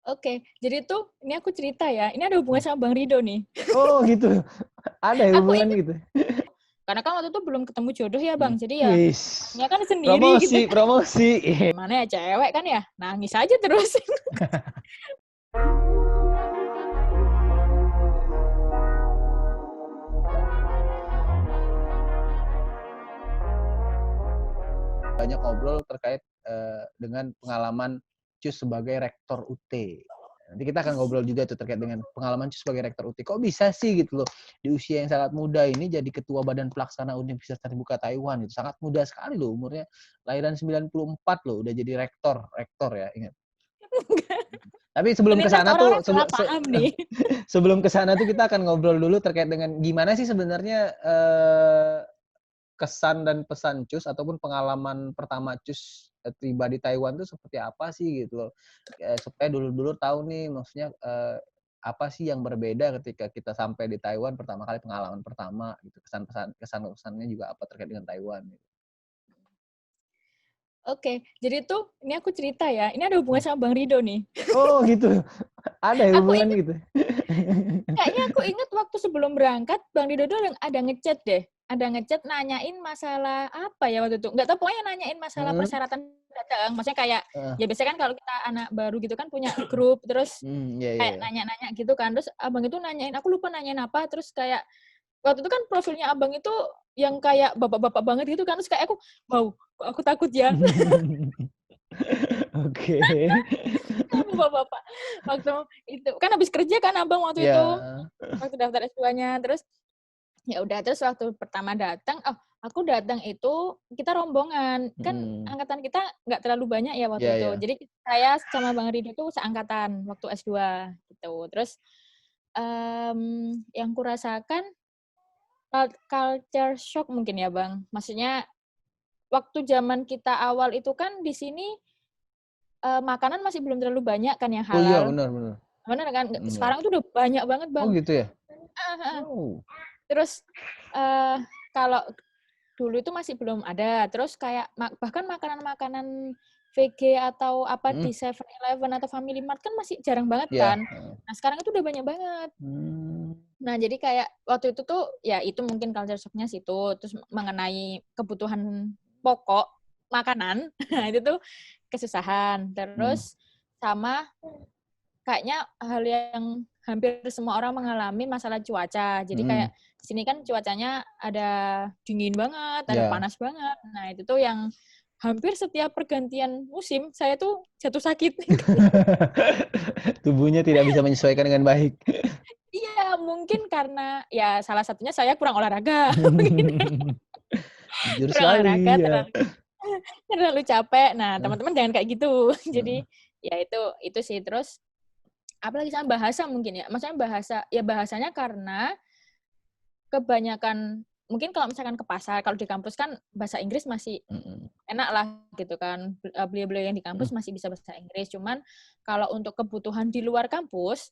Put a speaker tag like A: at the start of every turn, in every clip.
A: Oke, jadi tuh ini aku cerita ya, ini ada hubungan sama Bang Rido nih.
B: Oh gitu, ada ya
A: Aku
B: hubungan
A: inget,
B: gitu?
A: karena kan waktu itu belum ketemu jodoh ya Bang, jadi ya
B: Wis,
A: ya kan sendiri gitu
B: promosi
A: kan.
B: promosi.
A: Gimana ya cewek kan ya, nangis aja terus.
B: Banyak ngobrol terkait, dengan pengalaman Cus sebagai rektor UT. Nanti kita akan ngobrol juga tuh terkait dengan pengalaman Cus sebagai rektor UT. Kok bisa sih gitu loh, di usia yang sangat muda ini jadi ketua Badan Pelaksana Universitas Terbuka Taiwan, itu sangat muda sekali loh umurnya, lahiran 94 loh, udah jadi rektor ya, ingat. Tapi sebelum
A: Ini
B: ke
A: lihat
B: sana tuh,
A: orang-orang salah paham nih.
B: sebelum ke sana tuh kita akan ngobrol dulu terkait dengan gimana sih sebenarnya, kesan dan pesan Cus ataupun pengalaman pertama Cus, tiba di Taiwan tuh seperti apa sih gitu loh. Supaya dulur-dulur tahu nih maksudnya, apa sih yang berbeda ketika kita sampai di Taiwan pertama kali, pengalaman pertama gitu, kesan-pesannya juga apa terkait dengan Taiwan gitu.
A: Oke, jadi tuh ini aku cerita ya, ini ada hubungan
B: Mmm.
A: sama Bang Rido nih.
B: Oh gitu, ada ya
A: Aku
B: hubungan
A: inget,
B: gitu?
A: kayaknya aku inget waktu sebelum berangkat Bang Rido tuh ada ngechat deh. Ada ngechat nanyain masalah apa ya waktu itu, nggak tahu pokoknya nanyain masalah
B: Mhm,
A: persyaratan datang. Maksudnya kayak,
B: heeh.
A: ya biasanya kan kalau kita anak baru gitu kan punya grup, terus
B: Iya iya
A: kayak
B: iya.
A: nanya-nanya gitu kan. Terus abang itu nanyain, aku lupa nanyain apa, terus kayak waktu itu kan profilnya abang itu yang kayak bapak-bapak banget gitu kan, terus kayak aku, wow, kok aku takut ya.
B: Oke.
A: Bapak-bapak waktu itu kan habis kerja kan abang waktu
B: Iya,
A: itu, waktu daftar S2-nya. Terus ya udah, terus waktu pertama datang, oh aku datang itu kita rombongan, kan
B: mhm.
A: angkatan kita nggak terlalu banyak ya
B: Iya
A: waktu itu.
B: iya.
A: Jadi saya sama Bang Rido itu seangkatan waktu S2 gitu. Terus, yang kurasakan culture shock mungkin ya Bang. Maksudnya waktu zaman kita awal itu kan di sini, makanan masih belum terlalu banyak kan yang
B: Oh iya,
A: halal.
B: benar benar.
A: Bener kan?
B: Iya.
A: Sekarang tuh udah banyak banget
B: Oh
A: Bang.
B: gitu ya?
A: Heeh heeh.
B: Oh.
A: Terus, eee, kalau dulu itu masih belum ada, terus kayak bahkan makanan-makanan VG atau apa
B: Mhm,
A: di 7-Eleven atau Family Mart kan masih jarang banget
B: iya,
A: kan.
B: heeh.
A: Nah, sekarang itu udah banyak banget.
B: Mmm,
A: Nah, jadi kayak waktu itu tuh, ya itu mungkin culture shock-nya situ, terus mengenai kebutuhan pokok makanan, nah itu tuh kesusahan.
B: mhm,
A: Terus sama kayaknya hal yang hampir semua orang mengalami masalah cuaca. Jadi
B: mhm,
A: kayak di sini kan cuacanya ada dingin banget, ada
B: iya.
A: panas banget. Nah, itu tuh yang hampir setiap pergantian musim saya tuh jatuh sakit.
B: Tubuhnya tidak bisa menyesuaikan dengan baik.
A: Iya, mungkin karena ya salah satunya saya kurang olahraga, mungkin ya.
B: Jujur
A: Kurang olahraga,
B: sekali, ya.
A: terlalu capek. Nah,
B: Heeh,
A: teman-teman jangan kayak gitu.
B: heeh,
A: Jadi ya itu sih. Terus apalagi sama bahasa mungkin ya. Maksudnya bahasa, ya bahasanya karena kebanyakan mungkin kalau misalkan ke pasar, kalau di kampus kan bahasa Inggris masih
B: mhm,
A: enak lah gitu kan. Beliau-beliau yang di
B: mhm,
A: kampus masih bisa bahasa Inggris. Cuman kalau untuk kebutuhan di luar kampus,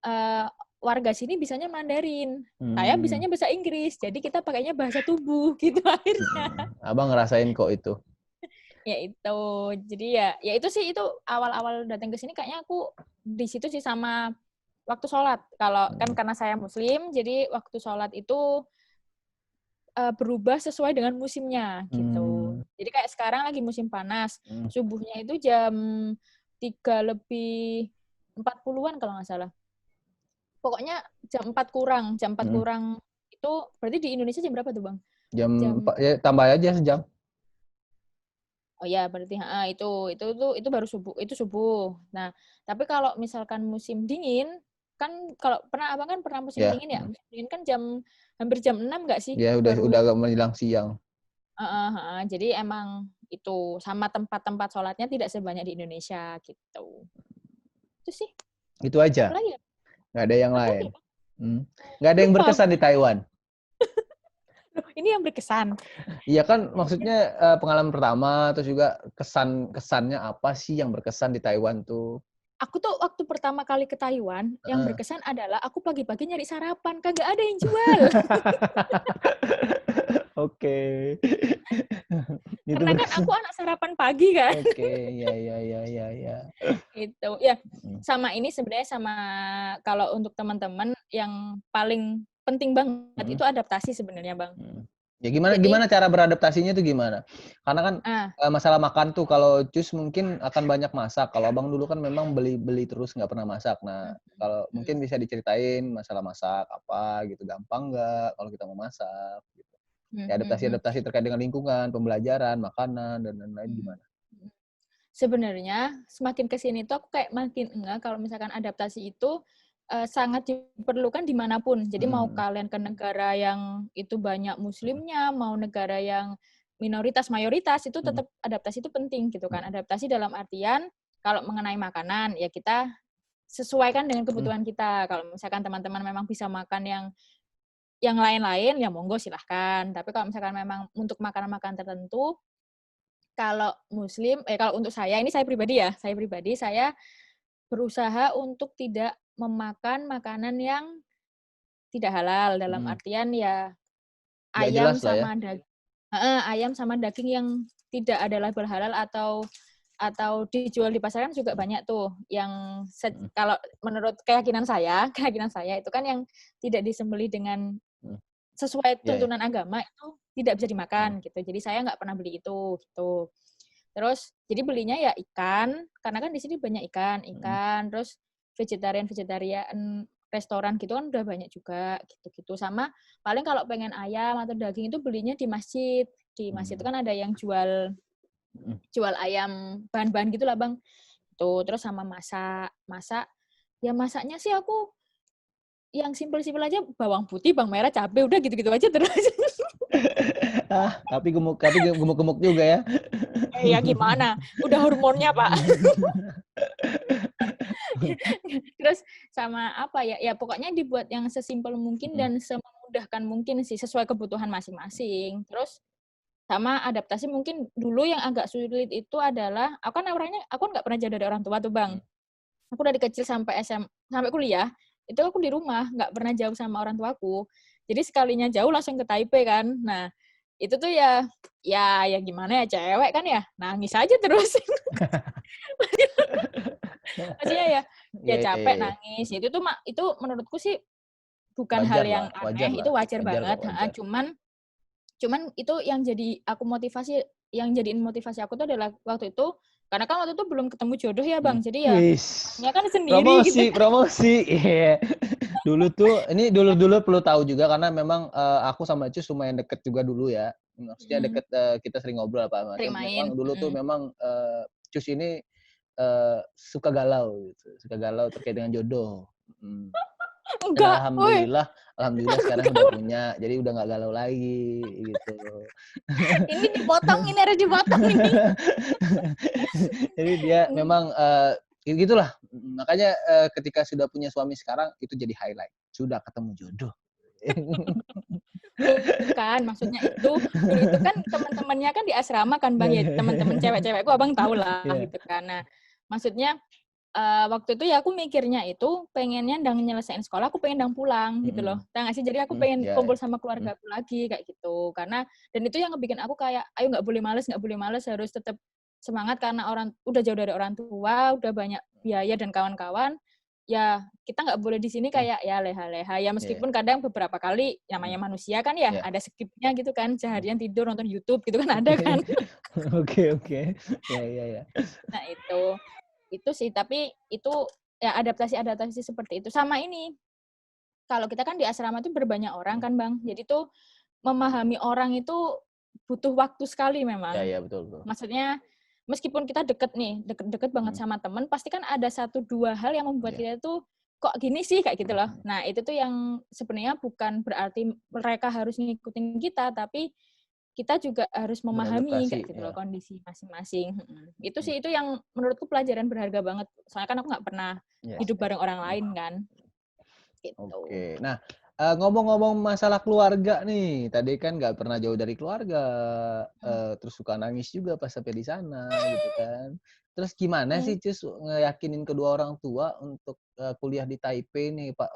A: eee, warga sini bisanya Mandarin. Saya
B: mmm,
A: bisanya bahasa Inggris. Jadi kita pakainya bahasa tubuh gitu akhirnya.
B: mhm. Abang ngerasain kok itu.
A: Ya itu. Jadi ya itu sih, itu awal-awal datang ke sini kayaknya aku di situ sih sama waktu sholat. Kalau kan
B: Mhm,
A: karena saya muslim, jadi waktu sholat itu berubah sesuai dengan musimnya, gitu.
B: mmm,
A: Jadi kayak sekarang lagi musim panas,
B: mhm,
A: subuhnya itu jam 3:40-an kalau nggak salah. Pokoknya jam 4
B: mhm.
A: kurang itu berarti di Indonesia jam berapa tuh, Bang?
B: Jam
A: Jam,
B: ya tambah aja sejam.
A: oh ya berarti heeh, itu baru subuh, itu subuh. Nah, tapi kalau misalkan musim dingin, kan kalau Abang kan pernah musim
B: Ya,
A: dingin ya?
B: mhm.
A: Musim dingin kan hampir jam 6 nggak sih?
B: Ya udah
A: Baru.
B: agak menjelang siang.
A: Heeh heeh. Jadi emang itu, sama tempat-tempat sholatnya tidak sebanyak di Indonesia, gitu. Itu sih.
B: Itu aja?
A: Apalagi ya?
B: Nggak ada yang
A: Apalagi
B: lain?
A: ya, Bang?
B: Mmm. Nggak ada yang
A: Lupa
B: berkesan
A: aku.
B: di Taiwan?
A: Loh, ini yang berkesan.
B: Iya kan maksudnya, pengalaman pertama, terus juga kesannya apa sih yang berkesan di Taiwan tuh?
A: Aku tuh waktu pertama kali ke Taiwan, yang
B: Heeh.
A: berkesan adalah aku pagi-pagi nyari sarapan, kagak ada yang jual.
B: Oke. Itu
A: Karena kan aku anak sarapan pagi kan.
B: Oke, ya ya ya ya ya.
A: Itu. Ya,
B: Mhm,
A: sama ini sebenarnya sama kalau untuk teman-teman yang paling penting banget
B: mhm.
A: itu adaptasi sebenarnya, Bang.
B: Mhm. Ya gimana
A: Jadi
B: gimana cara beradaptasinya tuh gimana? Karena kan,
A: ah,
B: masalah makan tuh kalau Cus mungkin akan banyak masak, kalau Abang dulu kan memang beli-beli terus nggak pernah masak. Nah,
A: mhm
B: kalau
A: mhm
B: mungkin bisa diceritain masalah masak apa gitu, gampang nggak kalau kita mau masak gitu?
A: mhm
B: Ya
A: mhm
B: adaptasi-adaptasi terkait dengan lingkungan, pembelajaran, makanan, dan lain-lain
A: mhm
B: gimana?
A: mhm. Sebenarnya semakin ke sini tuh aku kayak makin enggak kalau misalkan adaptasi itu, sangat diperlukan dimanapun. Jadi mau
B: Mhm
A: kalian ke negara yang itu banyak muslimnya, mau negara yang minoritas, mayoritas, itu
B: mhm
A: tetap adaptasi itu penting gitu kan.
B: mhm
A: Adaptasi dalam artian kalau mengenai makanan, ya kita sesuaikan dengan
B: mhm
A: kebutuhan kita. Kalau misalkan teman-teman memang bisa makan yang lain-lain, ya monggo silahkan. Tapi kalau misalkan memang untuk makanan-makanan tertentu, kalau muslim kalau untuk saya, ini saya berusaha untuk tidak memakan makanan yang tidak halal. Dalam
B: mhm.
A: artian ya
B: Nggak
A: ayam
B: jelas lah ya?
A: sama ayam sama daging yang tidak ada label halal atau dijual di pasaran juga
B: Mhm
A: banyak tuh yang
B: mhm.
A: kalau menurut keyakinan saya keyakinan saya itu kan yang tidak disembelih dengan
B: Mhm.
A: sesuai
B: Iya iya.
A: tuntunan agama itu tidak bisa dimakan
B: Mhm
A: gitu. Jadi saya nggak pernah beli itu gitu. Terus jadi belinya ya ikan, karena kan di sini banyak
B: mhm
A: ikan, terus vegetarian restoran gitu kan udah banyak juga gitu-gitu. Sama paling kalau pengen ayam atau daging itu belinya di masjid. Di masjid itu
B: mhm
A: kan ada yang jual
B: mhm.
A: jual ayam bahan-bahan gitulah, Bang. Tuh, terus sama masak. Masak, ya masaknya sih aku yang simpel-simpel aja, bawang putih, bawang merah, cabai, udah gitu-gitu aja terus.
B: Ah, tapi gemuk-gemuk juga ya?
A: Ya gimana, udah hormonnya, Pak. Terus sama apa ya, ya pokoknya dibuat yang sesimpel mungkin
B: Mhm
A: dan sememudahkan mungkin sih, sesuai kebutuhan masing-masing. Terus sama adaptasi mungkin dulu yang agak sulit itu adalah, aku kan nggak pernah jauh dari orang tua tuh, Bang.
B: mhm.
A: Aku dari kecil sampai sampai kuliah, itu aku di rumah, nggak pernah jauh sama orang tuaku. Jadi sekalinya jauh langsung ke Taipei kan. Nah, itu tuh ya gimana ya, cewek kan ya, nangis aja terus. Maksudnya ya
B: Iya iya
A: capek,
B: iya.
A: nangis. Itu menurutku sih bukan hal
B: Wajar
A: yang
B: lah wajar
A: aneh,
B: lah
A: itu wajar
B: wajar
A: banget,
B: kok,
A: heeh,
B: wajar.
A: cuman itu yang jadiin motivasi aku tuh adalah waktu itu, karena kan waktu itu belum ketemu jodoh ya,
B: Mhm.
A: Bang, jadi ya
B: Wis,
A: maunya kan sendiri gitu
B: promosi
A: kan.
B: promosi, iya. Dulu tuh ini dulu perlu tahu juga karena memang, aku sama Cus lumayan deket juga dulu ya. Maksudnya
A: Mhm,
B: deket, kita sering ngobrol apa
A: sering
B: macam.
A: main,
B: Memang dulu tuh
A: mhm.
B: memang, Cus ini, suka galau gitu, suka galau terkait dengan jodoh. Mhm. Dan
A: Enggak, woi,
B: alhamdulillah sekarang
A: enggak,
B: udah punya, jadi udah nggak galau lagi gitu.
A: ini dipotong, ini harus dipotong ini.
B: Jadi dia
A: Mmm,
B: memang, gitulah, makanya, ketika sudah punya suami sekarang itu jadi highlight, sudah ketemu jodoh.
A: bukan, maksudnya itu, dulu itu kan teman-temannya kan di asrama kan,
B: Iya
A: Bang, ya
B: iya
A: teman-teman cewek-cewekku Abang tahulah
B: iya.
A: gitu kan. Nah, maksudnya waktu itu ya aku mikirnya itu pengennya ndang nyelesain sekolah, aku pengen ndang pulang gitu loh.
B: Mhm,
A: Tahu nggak sih? Jadi aku pengen
B: iya
A: kumpul
B: iya.
A: sama
B: Mhm,
A: keluargaku lagi kayak gitu. Dan itu yang ngebikin aku kayak, "Ayo nggak boleh males, harus tetap semangat karena udah jauh dari orang tua, udah banyak biaya dan kawan-kawan. Ya kita nggak boleh di sini
B: mhm,
A: kayak ya leha-leha." Ya
B: iya,
A: meskipun kadang beberapa kali namanya
B: mhm,
A: manusia kan ya,
B: iya,
A: ada skip-nya gitu kan,
B: mhm.
A: seharian tidur nonton YouTube gitu kan ada kan.
B: Oke oke. Iya iya iya.
A: Nah itu sih, tapi itu ya adaptasi-adaptasi seperti itu. Sama ini, kalau kita kan di asrama tuh berbanyak orang
B: Mhm.
A: kan, Bang. Jadi tuh memahami orang itu butuh waktu sekali
B: Iya
A: memang.
B: iya, betul betul.
A: Maksudnya meskipun kita deket nih, deket-deket banget
B: Mhm,
A: sama temen, pasti kan ada satu 2 hal yang membuat
B: iya.
A: kita tuh, "Kok gini sih?" Kayak gitu
B: Mhm
A: loh.
B: mhm.
A: Nah, itu tuh yang sebenarnya bukan berarti mereka harus ngikutin kita, tapi kita juga harus memahami
B: Beradaptasi,
A: kayak gitu loh,
B: iya.
A: kondisi masing-masing, mhm. Itu
B: Mhm,
A: sih, itu yang menurutku pelajaran berharga banget. Soalnya kan aku nggak pernah
B: iya
A: hidup
B: sih.
A: bareng orang
B: Mhm.
A: lain kan, gitu.
B: Oke. Nah, ngomong-ngomong masalah keluarga nih, tadi kan nggak pernah jauh dari keluarga,
A: Mhm
B: terus suka nangis juga pas sampai di sana gitu kan. Terus gimana
A: mhm.
B: sih Cus ngeyakinin kedua orang tua untuk, kuliah di Taipei nih, Pak?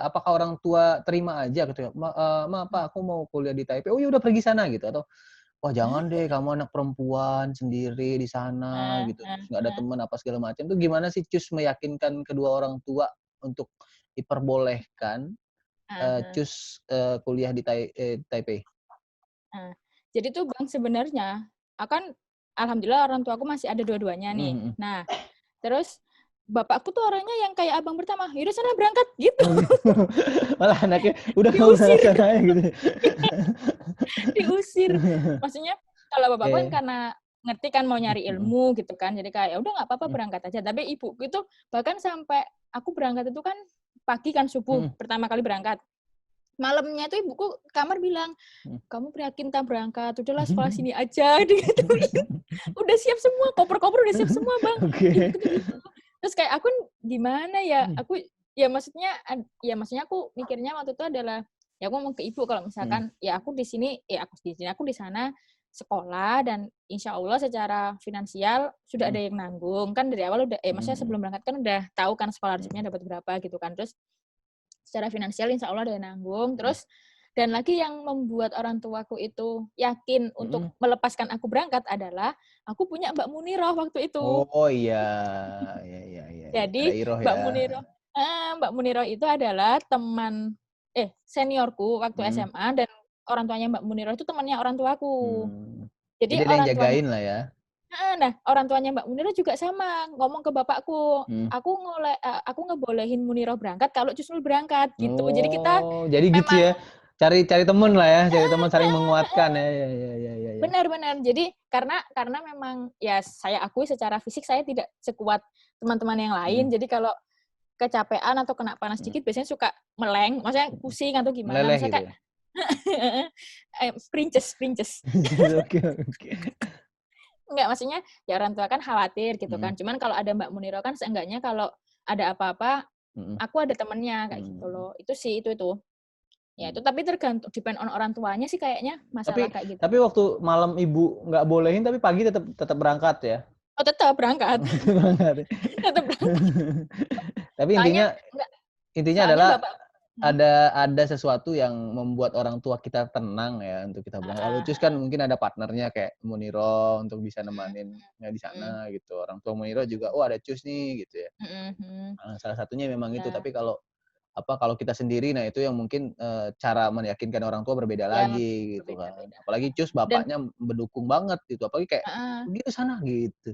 B: Apakah orang tua terima aja gitu ya, "Ma, Ma,
A: Mhm.
B: Pa, aku mau kuliah di Taipei." "Oh ya udah pergi sana," gitu, atau wah jangan deh kamu anak perempuan sendiri di sana
A: Heeh,
B: gitu,
A: heeh,
B: terus nggak ada
A: heeh,
B: teman apa segala macam. Itu gimana sih Cus meyakinkan kedua orang tua untuk diperbolehkan,
A: heeh, heeh.
B: Cus, kuliah di Taipei?
A: Nah, jadi tuh Bang sebenarnya, kan alhamdulillah orang tuaku masih ada dua-duanya
B: Mhm
A: nih.
B: mhm.
A: Nah, terus bapakku tuh orangnya yang kayak abang pertama, "Yaudah sana berangkat," gitu.
B: Oh gitu. Malah anaknya, "Udah kamu berangkat
A: Diusir,
B: sana aja," gitu.
A: diusir. Maksudnya kalau bapakku kan
B: Oke.
A: karena ngerti kan mau
B: Mhm
A: nyari
B: mhm.
A: ilmu gitu kan, jadi kayak, "Ya udah nggak apa-apa
B: Mhm
A: berangkat aja." Tapi ibuku itu bahkan sampai aku berangkat itu kan pagi kan subuh,
B: mhm
A: pertama kali berangkat. Malamnya itu ibuku kamar bilang,
B: mhm.
A: "Kamu prihatin tak berangkat, udahlah sekolah sini aja," digituin. Udah siap semua, koper-koper udah siap semua, Bang.
B: Oke.
A: Ibuku tuh gitu. Terus kayak aku gimana ya,
B: Mhm
A: aku ya maksudnya ya maksudnya aku mikirnya waktu itu adalah, ya aku ngomong ke ibu kalau
B: mhm
A: misalkan, ya aku di sini, ya aku di sini, aku di sana sekolah dan insya Allah secara finansial sudah
B: mhm
A: ada yang nanggung. Kan dari awal udah
B: mhm
A: maksudnya
B: mhm
A: sebelum berangkat kan udah tahu kan
B: mhm
A: scholarship-nya dapat berapa gitu kan. Terus secara finansial insya Allah ada yang nanggung.
B: mhm
A: Terus dan lagi yang membuat orang tuaku itu yakin untuk
B: mhm.
A: melepaskan aku berangkat adalah aku punya Mbak Munirah waktu itu.
B: Oh iya, iya iya iya iya. Ada
A: Jadi
B: iroh ya.
A: Mbak Munirah itu adalah teman seniorku waktu
B: Mhm,
A: SMA dan orang tuanya Mbak Munirah itu temannya orang tuaku.
B: mmm.
A: Jadi
B: Jadi ada yang
A: orang tuanya
B: jagain lah ya?
A: nah orang tuanya Mbak Munirah juga sama, ngomong ke bapakku,
B: Mhm.
A: aku ngebolehin Munirah berangkat kalau Cusnul berangkat gitu. Jadi kita
B: Oh, jadi gitu
A: memang
B: ya? Cari cari temen lah ya, cari teman saling menguatkan ya, ya ya ya ya ya.
A: benar benar. Jadi karena memang ya saya akui secara fisik saya tidak sekuat teman-teman yang lain.
B: Mhm
A: Jadi kalau kecapean atau kena panas
B: mhm
A: dikit biasanya suka meleng, maksudnya
B: mhm.
A: pusing atau gimana.
B: Meleleh
A: Misalnya
B: gitu
A: kayak
B: ya?
A: princes princes.
B: Oke oke.
A: Enggak, maksudnya ya orang tua kan khawatir gitu
B: Mhm
A: kan. Cuman kalau ada Mbak Muniro kan seenggaknya kalau ada apa-apa
B: mhm
A: aku ada temennya kayak gitu
B: mhm
A: loh. Itu sih itu. Ya itu
B: mhm.
A: tapi tergantung depend on orang tuanya sih kayaknya masalah
B: Tapi
A: kayak gitu.
B: tapi waktu malam Ibu nggak bolehin, tapi pagi tetap tetap berangkat ya?
A: Oh tetap berangkat.
B: Tetap berangkat ya?
A: Tetap berangkat.
B: Tapi
A: Soalnya
B: intinya
A: enggak,
B: intinya
A: soalnya
B: adalah
A: bapak
B: ada sesuatu yang membuat orang tua kita tenang ya untuk kita berangkat. Kalau
A: heeh
B: Cus kan
A: heeh.
B: mungkin ada partnernya kayak Muniro untuk bisa
A: Mhm
B: nemaninnya di
A: mhm
B: sana gitu. Orang tua Muniro juga,
A: mhm
B: "Oh ada Cus nih," gitu ya.
A: mhm mhm.
B: Salah satunya memang itu.
A: Iya.
B: Tapi kalau kita sendiri, nah itu yang mungkin, cara meyakinkan orang tua berbeda
A: Ya
B: lagi gitu kan.
A: berbeda-beda.
B: Apalagi Cus
A: Dan
B: bapaknya mendukung banget gitu, apalagi kayak,
A: heeh.
B: "Pergi ke sana," gitu.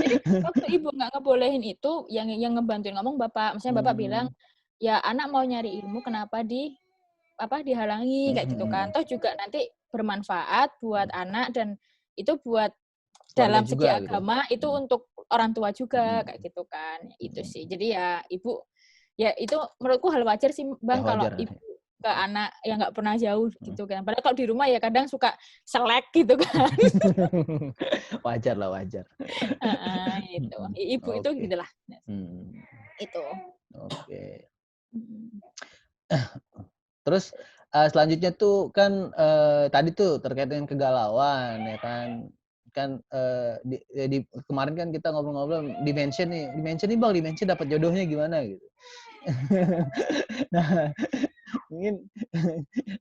A: Jadi waktu ibu nggak ngebolehin itu, yang ngebantuin ngomong bapak. Maksudnya bapak bilang,
B: Mmm,
A: "Ya anak mau nyari ilmu kenapa dihalangi?"
B: mhm
A: Kayak gitu kan.
B: mhm
A: Toh juga nanti bermanfaat buat
B: mhm.
A: anak dan itu buat
B: Keluarga
A: dalam segi
B: juga gitu.
A: agama itu
B: Mhm
A: untuk orang tua juga
B: mhm
A: kayak gitu kan. Itu
B: mhm.
A: sih. Jadi ya ibu ya itu menurutku hal wajar sih
B: Ya
A: Bang kalau
B: wajar.
A: ibu ke anak yang nggak pernah jauh
B: Mhm.
A: gitu kan. Padahal kalau di rumah ya kadang suka selek gitu kan.
B: Wajar lah, wajar.
A: Heeh, gitu.
B: Mhm.
A: Ibu itu
B: Oke.
A: gitulah.
B: Mhm.
A: Itu.
B: Oke.
A: Mhm.
B: Terus, selanjutnya tuh kan, tadi tuh terkait dengan kegalauan ya kan. Kan, di kemarin kan kita ngobrol-ngobrol di-mention nih Bang, di-mention dapat jodohnya gimana gitu. Nah, mungkin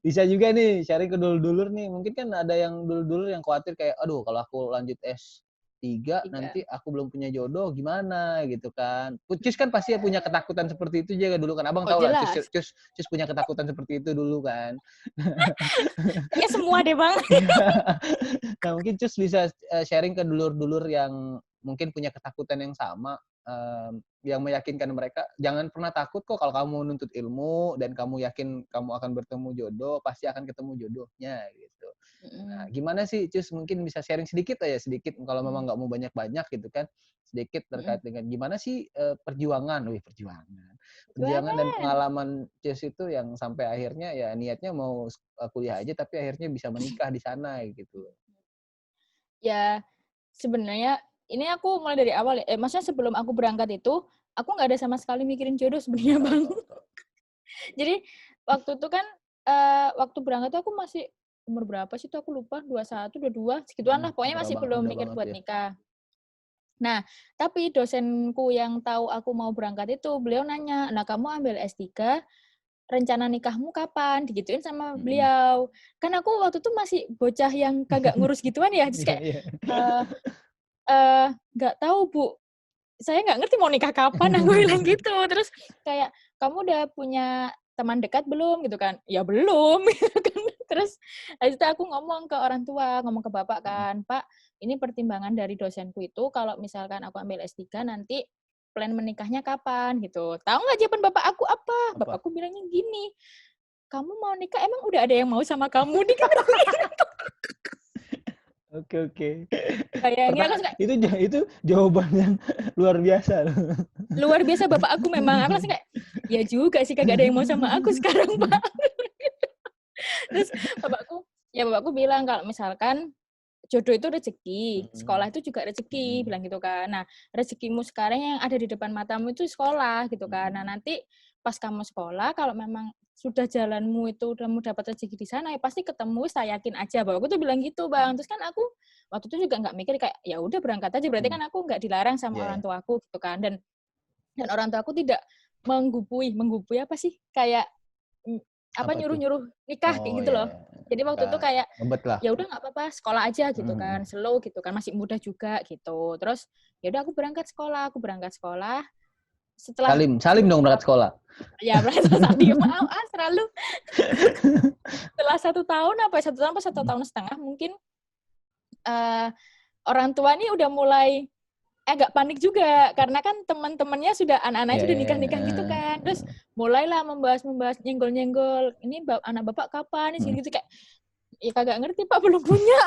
B: bisa juga nih sharing ke dulur-dulur nih, mungkin kan ada yang dulur-dulur yang khawatir kayak, "Aduh kalau aku lanjut S3
A: 3.
B: nanti aku belum punya jodoh gimana?" Gitu kan. Cus kan pasti ya punya ketakutan seperti itu juga dulu kan, Abang
A: Oh
B: tahu lah Cus
A: jelas.
B: Cus Cus punya ketakutan seperti itu dulu kan.
A: Kayaknya semua deh, Bang.
B: Nah mungkin Cus bisa, sharing ke dulur-dulur yang mungkin punya ketakutan yang sama, yang meyakinkan mereka, "Jangan pernah takut kok kalau kamu nuntut ilmu dan kamu yakin kamu akan bertemu jodoh, pasti akan ketemu jodohnya," gitu. Nah,
A: Mhm,
B: gimana sih Cus mungkin bisa sharing sedikit aja, sedikit kalau
A: mhm,
B: memang nggak mau banyak-banyak gitu kan, sedikit
A: mhm.
B: terkait dengan gimana sih, perjuangan dan
A: Perjuangan.
B: pengalaman Cus itu yang sampai akhirnya ya niatnya mau kuliah aja tapi akhirnya bisa menikah di sana gitu.
A: Ya, sebenarnya ini aku mulai dari awal ya, maksudnya sebelum aku berangkat itu, aku nggak ada sama sekali mikirin jodoh sebenarnya,
B: Tahu
A: Bang.
B: tahu tahu.
A: Jadi waktu itu kan, waktu berangkat tuh aku masih umur berapa sih tuh aku lupa, 21, 22, segituan
B: Mhm,
A: lah, pokoknya masih belum
B: muda
A: mikir
B: banget
A: buat
B: ya.
A: nikah. Nah, tapi dosenku yang tahu aku mau berangkat itu, beliau nanya, "Nah, kamu ambil S3 rencana nikahmu kapan? Digituin sama beliau. Kan aku waktu itu masih bocah yang kagak ngurus gituan ya, terus
B: Iya,
A: kayak,
B: iya.
A: eee nggak tahu Bu, saya nggak ngerti mau nikah kapan, aku bilang gitu. Terus kayak, "Kamu udah punya teman dekat belum?" Gitu kan. "Ya belum," gitu kan. Terus habis itu aku ngomong ke orang tua, ngomong ke bapak kan, "Pak, ini pertimbangan dari dosenku itu kalau misalkan aku ambil S3 nanti plan menikahnya kapan?" Gitu. Tahu nggak jawaban bapak aku apa?
B: Apa?
A: Bapakku bilangnya gini, "Kamu mau nikah emang udah ada yang mau sama kamu?" Dia gitu.
B: Oke, oke.
A: Bayangin aku suka
B: Itu jawaban yang luar biasa loh.
A: luar biasa bapak aku memang, aku langsung kayak, "Ya juga sih kagak ada yang mau sama aku sekarang, Pak." Terus bapakku bilang kalau misalkan jodoh itu rezeki,
B: Mhm,
A: sekolah itu juga rezeki,
B: mhm,
A: bilang gitu kan. Nah, rezekimu sekarang yang ada di depan matamu itu sekolah gitu kan. Nah,
B: mhm,
A: nanti pas kamu sekolah kalau memang sudah jalanmu itu kamu dapat rezeki di sana ya pasti ketemu, saya yakin aja. Bapakku tuh bilang gitu, Bang. Terus kan aku waktu itu juga nggak mikir kayak ya udah berangkat aja berarti
B: mhm.
A: kan aku nggak dilarang sama
B: Iya,
A: orang
B: iya.
A: tuaku gitu kan. Dan orang tuaku tidak menggubui apa sih, kayak, mmm, apa,
B: Apa tuh?
A: nyuruh-nyuruh nikah
B: Oh,
A: kayak gitu
B: iya,
A: loh.
B: iya.
A: Jadi waktu itu
B: Nggak
A: kayak,
B: ngebet lah.
A: ya udah nggak apa-apa, sekolah aja gitu
B: Mhm,
A: kan,
B: mhm.
A: slow gitu kan, masih muda juga gitu. Terus, ya udah aku berangkat sekolah, setelah
B: Salim salim dong
A: beberapa
B: berangkat sekolah.
A: ya berangkat saat diem, selalu setelah 1 tahun apa ya, 1 tahun apa 1,5 tahun mungkin, eee, orang tua nih udah mulai agak panik juga, karena kan teman-temannya sudah anak-anaknya
B: Iya,
A: sudah
B: iya, iya,
A: nikah-nikah gitu
B: heeh,
A: kan. Terus
B: heeh.
A: mulailah membahas-membahas, nyenggol-nyenggol, "Ini anak Bapak kapan?"
B: Mhm,
A: Gitu-gitu kayak, "Ya kagak ngerti Pak, belum punya."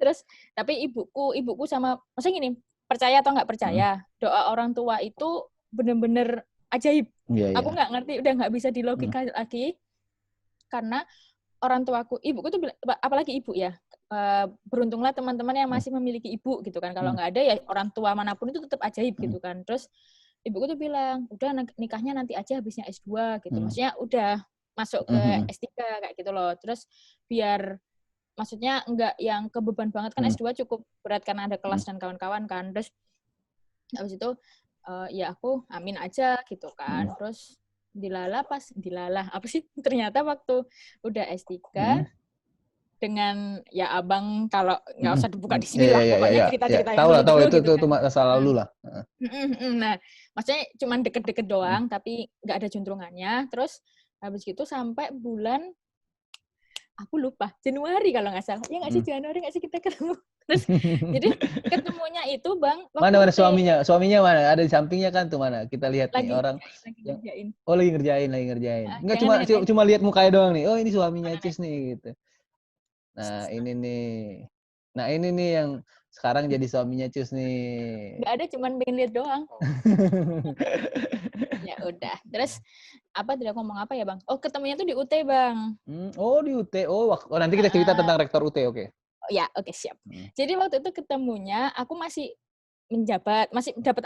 A: Terus tapi ibuku sama maksudnya gini, percaya atau nggak
B: mhm.
A: percaya, doa orang tua itu bener-bener ajaib.
B: Iya,
A: Aku
B: iya.
A: nggak ngerti, udah nggak bisa
B: Mhm,
A: dilogika lagi, karena orang tuaku ibuku tuh apalagi ibu ya, beruntunglah teman-teman yang
B: mhm,
A: masih memiliki ibu gitu kan, kalau
B: mhm,
A: nggak ada ya orang tua manapun itu tetap ajaib
B: mhm,
A: gitu kan. Terus ibuku tuh bilang, "Udah nikahnya nanti aja habisnya S2," gitu.
B: mhm,
A: Maksudnya udah masuk
B: mhm,
A: ke
B: mhm,
A: S3 kayak gitu loh. Terus biar maksudnya enggak yang kebeban banget, kan
B: mhm,
A: S2 cukup berat karena ada
B: mhm,
A: kelas dan kawan-kawan kan. Terus habis itu, ya aku amin aja gitu kan.
B: mhm,
A: Terus dilalah, apa sih, ternyata waktu udah S3
B: mhm,
A: dengan ya Abang kalau nggak
B: mhm,
A: usah dibuka
B: mhm.
A: di
B: Iya,
A: sini lah,
B: iya, iya,
A: pokoknya
B: iya, iya.
A: cerita-cerita yang
B: Tahulah, tahu
A: dulu-dulu gitu
B: itu
A: kan.
B: masa
A: Mhm,
B: lalu lah. Heeh.
A: mhm, mhm. Nah, maksudnya cuman deket-deket
B: Mhm.
A: doang, tapi nggak ada juntrungannya. Terus habis gitu sampai bulan, aku lupa, Januari kalau nggak salah. Ya nggak sih,
B: Mhm.
A: Januari nggak sih kita ketemu? Terus jadi ketemunya itu Bang, waktu
B: Mana mana
A: UT,
B: suaminya? Suaminya mana? Ada di sampingnya kan tuh mana? Kita lihat nih orang
A: lagi
B: yang
A: ngerjain.
B: oh lagi ngerjain, lagi ngerjain. Enggak
A: Jangan
B: cuma
A: dengerin ya.
B: cuma lihat mukanya doang nih. Oh ini suaminya
A: Mana nih?
B: Cis nih gitu. Nah ini nih. Nah ini nih yang sekarang jadi suaminya Cus nih.
A: Nggak ada, cuman pengen lihat doang. Ya udah. Terus apa tadi aku ngomong apa ya, Bang? Oh, ketemunya tuh di UT, Bang.
B: Oh di UT. Oh nanti kita cerita
A: Heeh.
B: tentang rektor UT, oke.
A: Oh ya, oke siap.
B: Mhm.
A: Jadi waktu itu ketemunya aku masih menjabat, masih dapat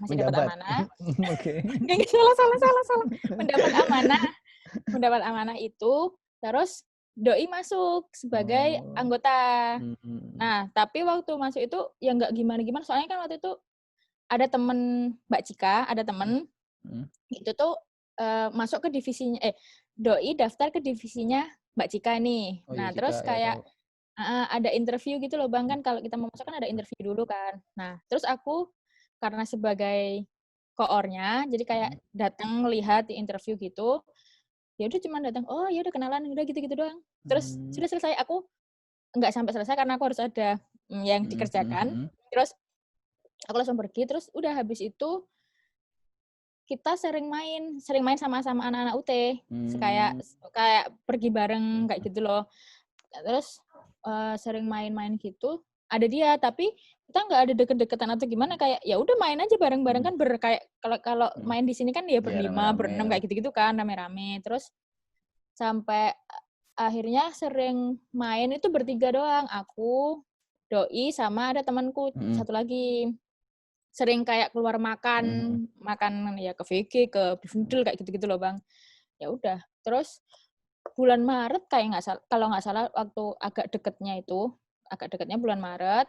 B: Menjabat.
A: amanah.
B: Oke.
A: Nggak, salah salah salah salah. Mendapat amanah mendapat amanah itu, terus doi masuk sebagai
B: Oh.
A: anggota.
B: Mhm.
A: Nah, tapi waktu masuk itu ya nggak gimana-gimana, soalnya kan waktu itu ada temen Mbak Cika, ada
B: Mhm.
A: temen,
B: Mhm.
A: itu tuh, masuk ke doi daftar ke divisinya Mbak Cika nih.
B: Oh iya
A: Nah,
B: Cika,
A: terus
B: ya
A: kayak
B: tahu.
A: heeh, ada interview gitu loh, Bang,
B: Mhm,
A: kan kalau kita mau masuk kan ada
B: mhm,
A: interview dulu kan. Nah, terus aku karena sebagai koornya, jadi kayak
B: mhm,
A: datang lihat di interview gitu, ya udah cuman datang, "Oh, ya udah kenalan," udah gitu-gitu doang. Terus
B: mmm,
A: sudah selesai, aku nggak sampai selesai karena aku harus ada, yang
B: mhm, mhm,
A: dikerjakan.
B: mhm,
A: Terus aku langsung pergi, terus udah habis itu kita sering main sama-sama anak-anak UT, kayak
B: mmm,
A: kayak pergi bareng kayak
B: mhm,
A: gitu loh. Terus, sering main-main gitu, ada dia, tapi kita nggak ada deket-deketan atau gimana, kayak ya udah main aja bareng-bareng
B: mhm,
A: kan kayak kalau kalau
B: mhm.
A: main di sini kan ya
B: Iya
A: berlima,
B: rame-rame
A: berenam
B: ya.
A: kayak gitu-gitu kan, rame-rame. Terus sampai akhirnya sering main itu bertiga doang, aku, doi, sama ada temanku
B: Mhm,
A: satu lagi. Sering kayak keluar makan,
B: mhm, mhm,
A: makan ya ke VG, ke Bifundel kayak gitu-gitu loh, Bang. Ya udah, terus bulan Maret kayak kalau nggak salah waktu agak deketnya bulan Maret,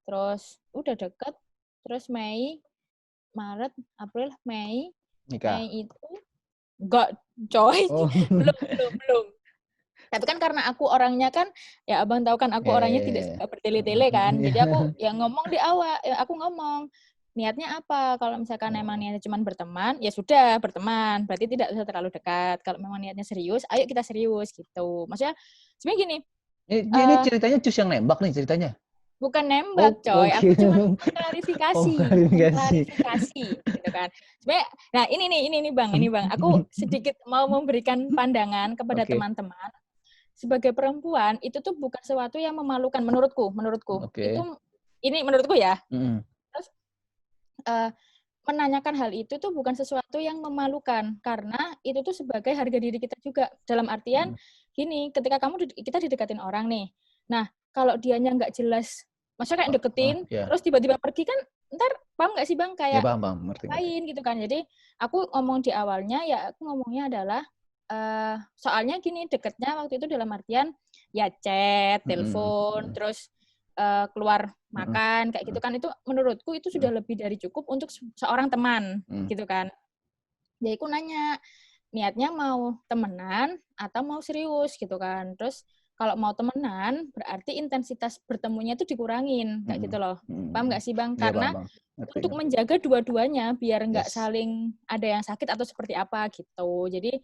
A: terus udah deket, terus Mei, Maret, April, Mei,
B: nikah.
A: Mei itu Enggak, coy.
B: Oh.
A: Belum. Tapi kan karena aku orangnya kan, ya Abang tahu kan aku
B: Ya,
A: orangnya
B: ya,
A: tidak
B: ya.
A: suka bertele-tele kan.
B: Ya.
A: Jadi aku yang ngomong di awal, aku ngomong niatnya apa. Kalau misalkan emang niatnya cuma berteman, ya sudah berteman. Berarti tidak usah terlalu dekat. Kalau memang niatnya serius, ayo kita serius gitu. Maksudnya sebenarnya gini,
B: Ini ceritanya Cus yang nembak nih ceritanya.
A: bukan nembak,
B: Oh,
A: coy.
B: oke.
A: Aku cuma
B: Oh,
A: mengklarifikasi,
B: klarifikasi.
A: gitu kan. Sebenarnya, nah ini bang. Aku sedikit mau memberikan pandangan kepada
B: Oke.
A: teman-teman. Sebagai perempuan itu tuh bukan sesuatu yang memalukan menurutku.
B: Oke.
A: Itu ini menurutku ya.
B: Mm-mm.
A: Terus uh, menanyakan hal itu tuh bukan sesuatu yang memalukan karena itu tuh sebagai harga diri kita juga. Dalam artian gini, ketika kita didekatin orang nih. Nah, kalau dianya nggak jelas, maksudnya kayak deketin
B: Ya.
A: terus tiba-tiba pergi kan ntar paham nggak sih Bang
B: Ya,
A: kayak
B: paham, ngerti.
A: ngapain gitu kan. Jadi aku ngomong di awalnya ya aku ngomongnya adalah soalnya gini deketnya waktu itu dalam artian ya chat, telepon, terus keluar makan kayak gitu kan itu menurutku itu sudah lebih dari cukup untuk seorang teman gitu kan. Jadi aku nanya niatnya mau temenan atau mau serius gitu kan. Terus kalau mau temenan berarti intensitas bertemunya itu dikurangin kayak gitu loh. Paham nggak sih Bang?
B: Ya,
A: Karena
B: paham. Ngerti.
A: untuk menjaga dua-duanya biar nggak
B: Yes.
A: saling ada yang sakit atau seperti apa gitu. Jadi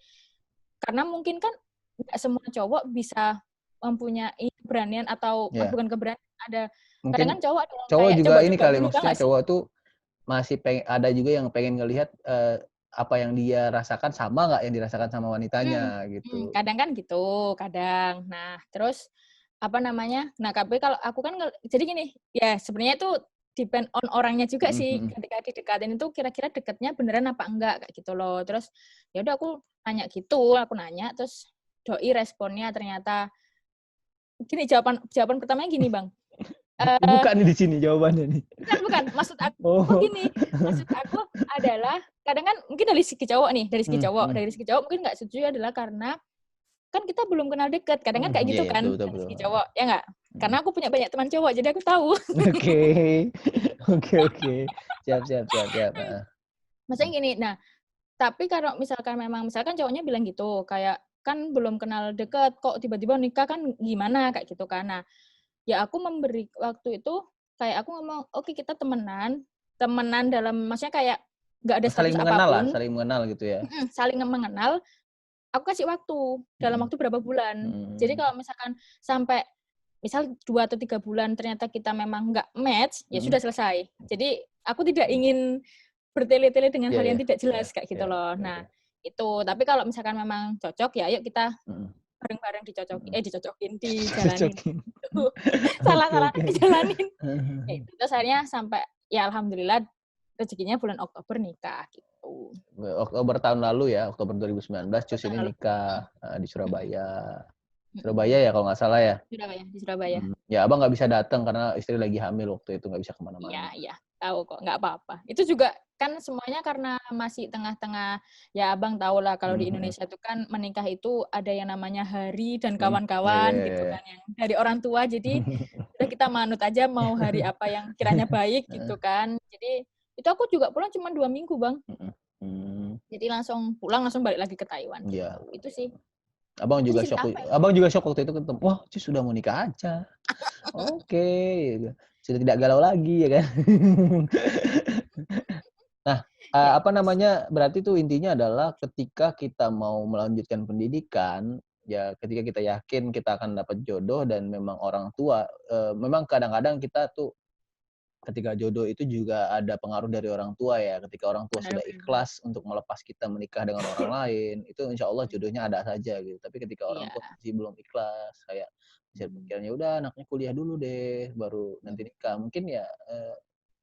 A: karena mungkin kan nggak semua cowok bisa mempunyai keberanian atau bukan keberanian ada kadang kan
B: Mungkin
A: cowok ada yang
B: cowok
A: kayak
B: juga ini
A: coba-coba
B: kali,
A: dulu tau
B: maksudnya
A: nggak sih?
B: cowok tuh masih ada juga yang pengen ngelihat apa yang dia rasakan sama nggak yang dirasakan sama wanitanya gitu.
A: Kadang kan gitu, kadang. Nah, terus apa namanya? Nah, tapi kalau aku kan jadi gini, ya sebenarnya itu depend on orangnya juga sih. Ketika didekatin itu kira-kira deketnya beneran apa enggak kayak gitu loh. Terus ya udah aku nanya terus doi responnya ternyata gini jawaban pertamanya gini, Bang.
B: Bukan nih di sini jawabannya nih.
A: Bukan. Maksud
B: Oh.
A: aku gini, maksud aku adalah kadang kan mungkin dari segi cowok nih, dari segi cowok mungkin nggak setuju adalah karena kan kita belum kenal deket, kadang kan kayak gitu
B: Iya,
A: kan dari
B: betul.
A: segi cowok, ya nggak? Karena aku punya banyak teman cowok, jadi aku tahu.
B: Oke. Siap.
A: Maksudnya gini, nah tapi kalau misalkan cowoknya bilang gitu, kayak kan belum kenal deket, kok tiba-tiba nikah kan gimana kayak gitu kan. Nah, ya aku memberi waktu itu kayak aku ngomong, oke kita temenan dalam maksudnya kayak nggak ada
B: Saling
A: status
B: mengenal lah,
A: apapun,
B: saling mengenal gitu ya.
A: saling mengenal. Aku kasih waktu dalam waktu berapa bulan. Jadi kalau misalkan sampai misal 2 atau 3 bulan ternyata kita memang nggak match, ya sudah selesai. Jadi aku tidak ingin bertele-tele dengan hal yang tidak jelas kayak gitu loh. Nah, itu. Tapi kalau misalkan memang cocok ya ayo kita bareng-bareng dicocokin, dijalanin.
B: Cocokin.
A: Salah
B: Oke.
A: dijalanin. Terus akhirnya sampai ya alhamdulillah rezekinya bulan Oktober nikah gitu.
B: Oktober tahun lalu ya, Oktober 2019 Cus ini nikah di Surabaya. Surabaya ya kalau nggak salah ya.
A: Di Surabaya.
B: Ya abang nggak bisa datang karena istri lagi hamil waktu itu, nggak bisa kemana-mana.
A: Iya, tahu kok, nggak apa-apa. Itu juga kan semuanya karena masih tengah-tengah, ya abang tahu lah kalau di Indonesia itu kan menikah itu ada yang namanya hari dan kawan-kawan gitu
B: Iya.
A: kan, yang dari orang tua, jadi udah kita manut aja mau hari apa yang kiranya baik gitu kan. Jadi itu aku juga pulang cuma 2 minggu bang. Jadi langsung pulang langsung balik lagi ke Taiwan gitu.
B: Iya.
A: Itu sih.
B: Abang
A: Itu
B: juga
A: cerita
B: shock.
A: apa ya?
B: Abang juga shock waktu itu ketemu. Wah, Cus sudah mau nikah aja. Oke, gitu. Sudah tidak galau lagi ya kan. Nah,
A: Ya,
B: apa namanya? Berarti tuh intinya adalah ketika kita mau melanjutkan pendidikan, ya ketika kita yakin kita akan dapat jodoh dan memang orang tua, memang kadang-kadang kita tuh ketika jodoh itu juga ada pengaruh dari orang tua ya. Ketika orang tua
A: benar
B: sudah
A: benar.
B: ikhlas untuk melepas kita menikah dengan orang lain, itu insya Allah jodohnya ada saja gitu. Tapi ketika orang
A: Iya.
B: tua masih belum ikhlas, kayak masih pikirannya udah anaknya kuliah dulu deh, baru nanti nikah. Mungkin ya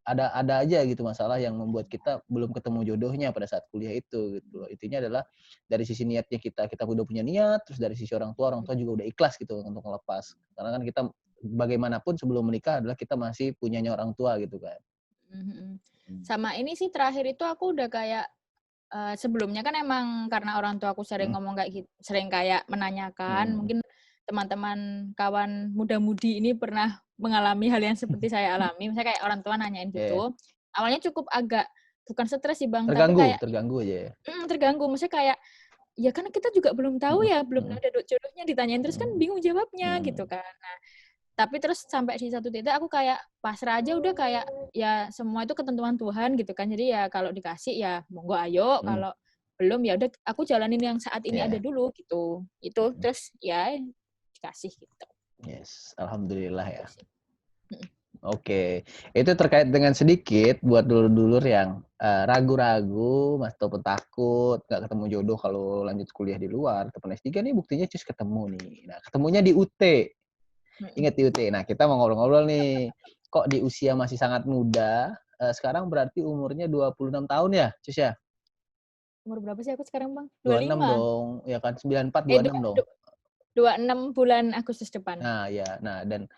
B: ada aja gitu masalah yang membuat kita belum ketemu jodohnya pada saat kuliah itu gitu loh. Intinya adalah dari sisi niatnya kita udah punya niat, terus dari sisi orang tua juga udah ikhlas gitu untuk ngelepas. Karena kan kita bagaimanapun sebelum menikah adalah kita masih punyanya orang tua gitu kan.
A: Sama ini sih terakhir itu aku udah kayak sebelumnya kan emang karena orang tua aku sering ngomong kayak gitu, sering kayak menanyakan, mungkin teman-teman kawan muda-mudi ini pernah mengalami hal yang seperti saya alami, misalnya kayak orang tua nanyain
B: Iya.
A: gitu. Awalnya cukup agak bukan stres sih Bang, tapi
B: Terganggu,
A: kayak
B: terganggu aja ya.
A: Terganggu. Maksudnya kayak, ya kan kita juga belum tahu
B: Mhm,
A: ya, belum
B: mhm,
A: ada jodohnya, ditanyain terus kan
B: mhm,
A: bingung jawabnya gitu
B: mhm.
A: kan. Nah, tapi terus sampai di satu titik aku kayak pasrah aja udah, kayak ya semua itu ketentuan Tuhan gitu kan. Jadi ya kalau dikasih ya monggo ayo,
B: Mhm,
A: kalau belum ya udah aku jalanin yang saat ini ada
B: iya,
A: dulu gitu. Itu
B: mhm,
A: terus ya dikasih gitu.
B: yes, alhamdulillah
A: Gitu
B: ya.
A: sih. Mhm.
B: Oke, itu terkait dengan sedikit buat dulur-dulur yang, ragu-ragu, ataupun takut nggak ketemu jodoh kalau lanjut kuliah di luar ataupun S3 nih buktinya cus ketemu nih. Nah, ketemunya di UT,
A: Mhm.
B: ingat di UT. Nah, kita mau ngobrol-ngobrol nih, kok di usia masih sangat muda, sekarang berarti umurnya 26 tahun ya, Cus ya?
A: Umur berapa sih aku sekarang Bang?
B: 26
A: 25?
B: dong, ya kan? 94,
A: Eh
B: 26 dong?
A: 26 bulan Agustus depan.
B: Nah, ya. Nah, dan,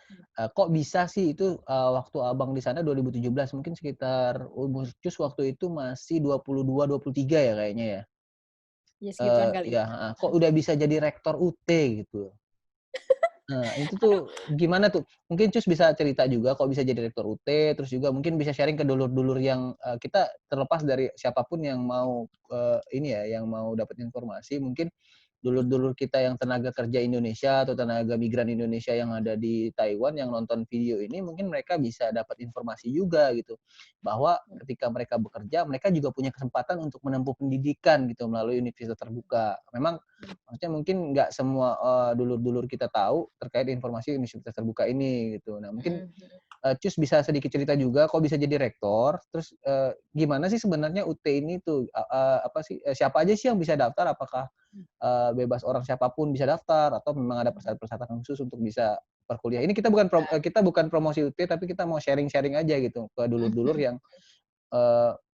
B: kok bisa sih itu, waktu Abang di sana 2017 mungkin sekitar umur Cus waktu itu masih 22, 23 ya kayaknya ya?
A: Ya segituan kali.
B: Iya, heeh, kok udah bisa jadi rektor UT gitu. Nah, itu tuh gimana tuh? Mungkin Cus bisa cerita juga kok bisa jadi rektor UT, terus juga mungkin bisa sharing ke dulur-dulur yang, kita terlepas dari siapapun yang mau, ini ya, yang mau dapat informasi, mungkin dulur-dulur kita yang tenaga kerja Indonesia atau tenaga migran Indonesia yang ada di Taiwan yang nonton video ini, mungkin mereka bisa dapat informasi juga gitu, bahwa ketika mereka bekerja, mereka juga punya kesempatan untuk menempuh pendidikan gitu melalui universitas terbuka. Memang maksudnya mungkin nggak semua, dulur-dulur kita tahu terkait informasi universitas terbuka ini gitu. Nah mungkin,
A: Mhm, mhm.
B: Cus bisa sedikit cerita juga kok bisa jadi rektor, terus, gimana sih sebenarnya UT ini tuh, apa sih, siapa aja sih yang bisa daftar? Apakah, bebas orang siapapun bisa daftar atau memang ada persyaratan-persyaratan khusus untuk bisa berkuliah? Ini kita bukan promosi UT, tapi kita mau sharing-sharing aja gitu ke
A: Mhm,
B: dulur-dulur
A: mhm.
B: yang,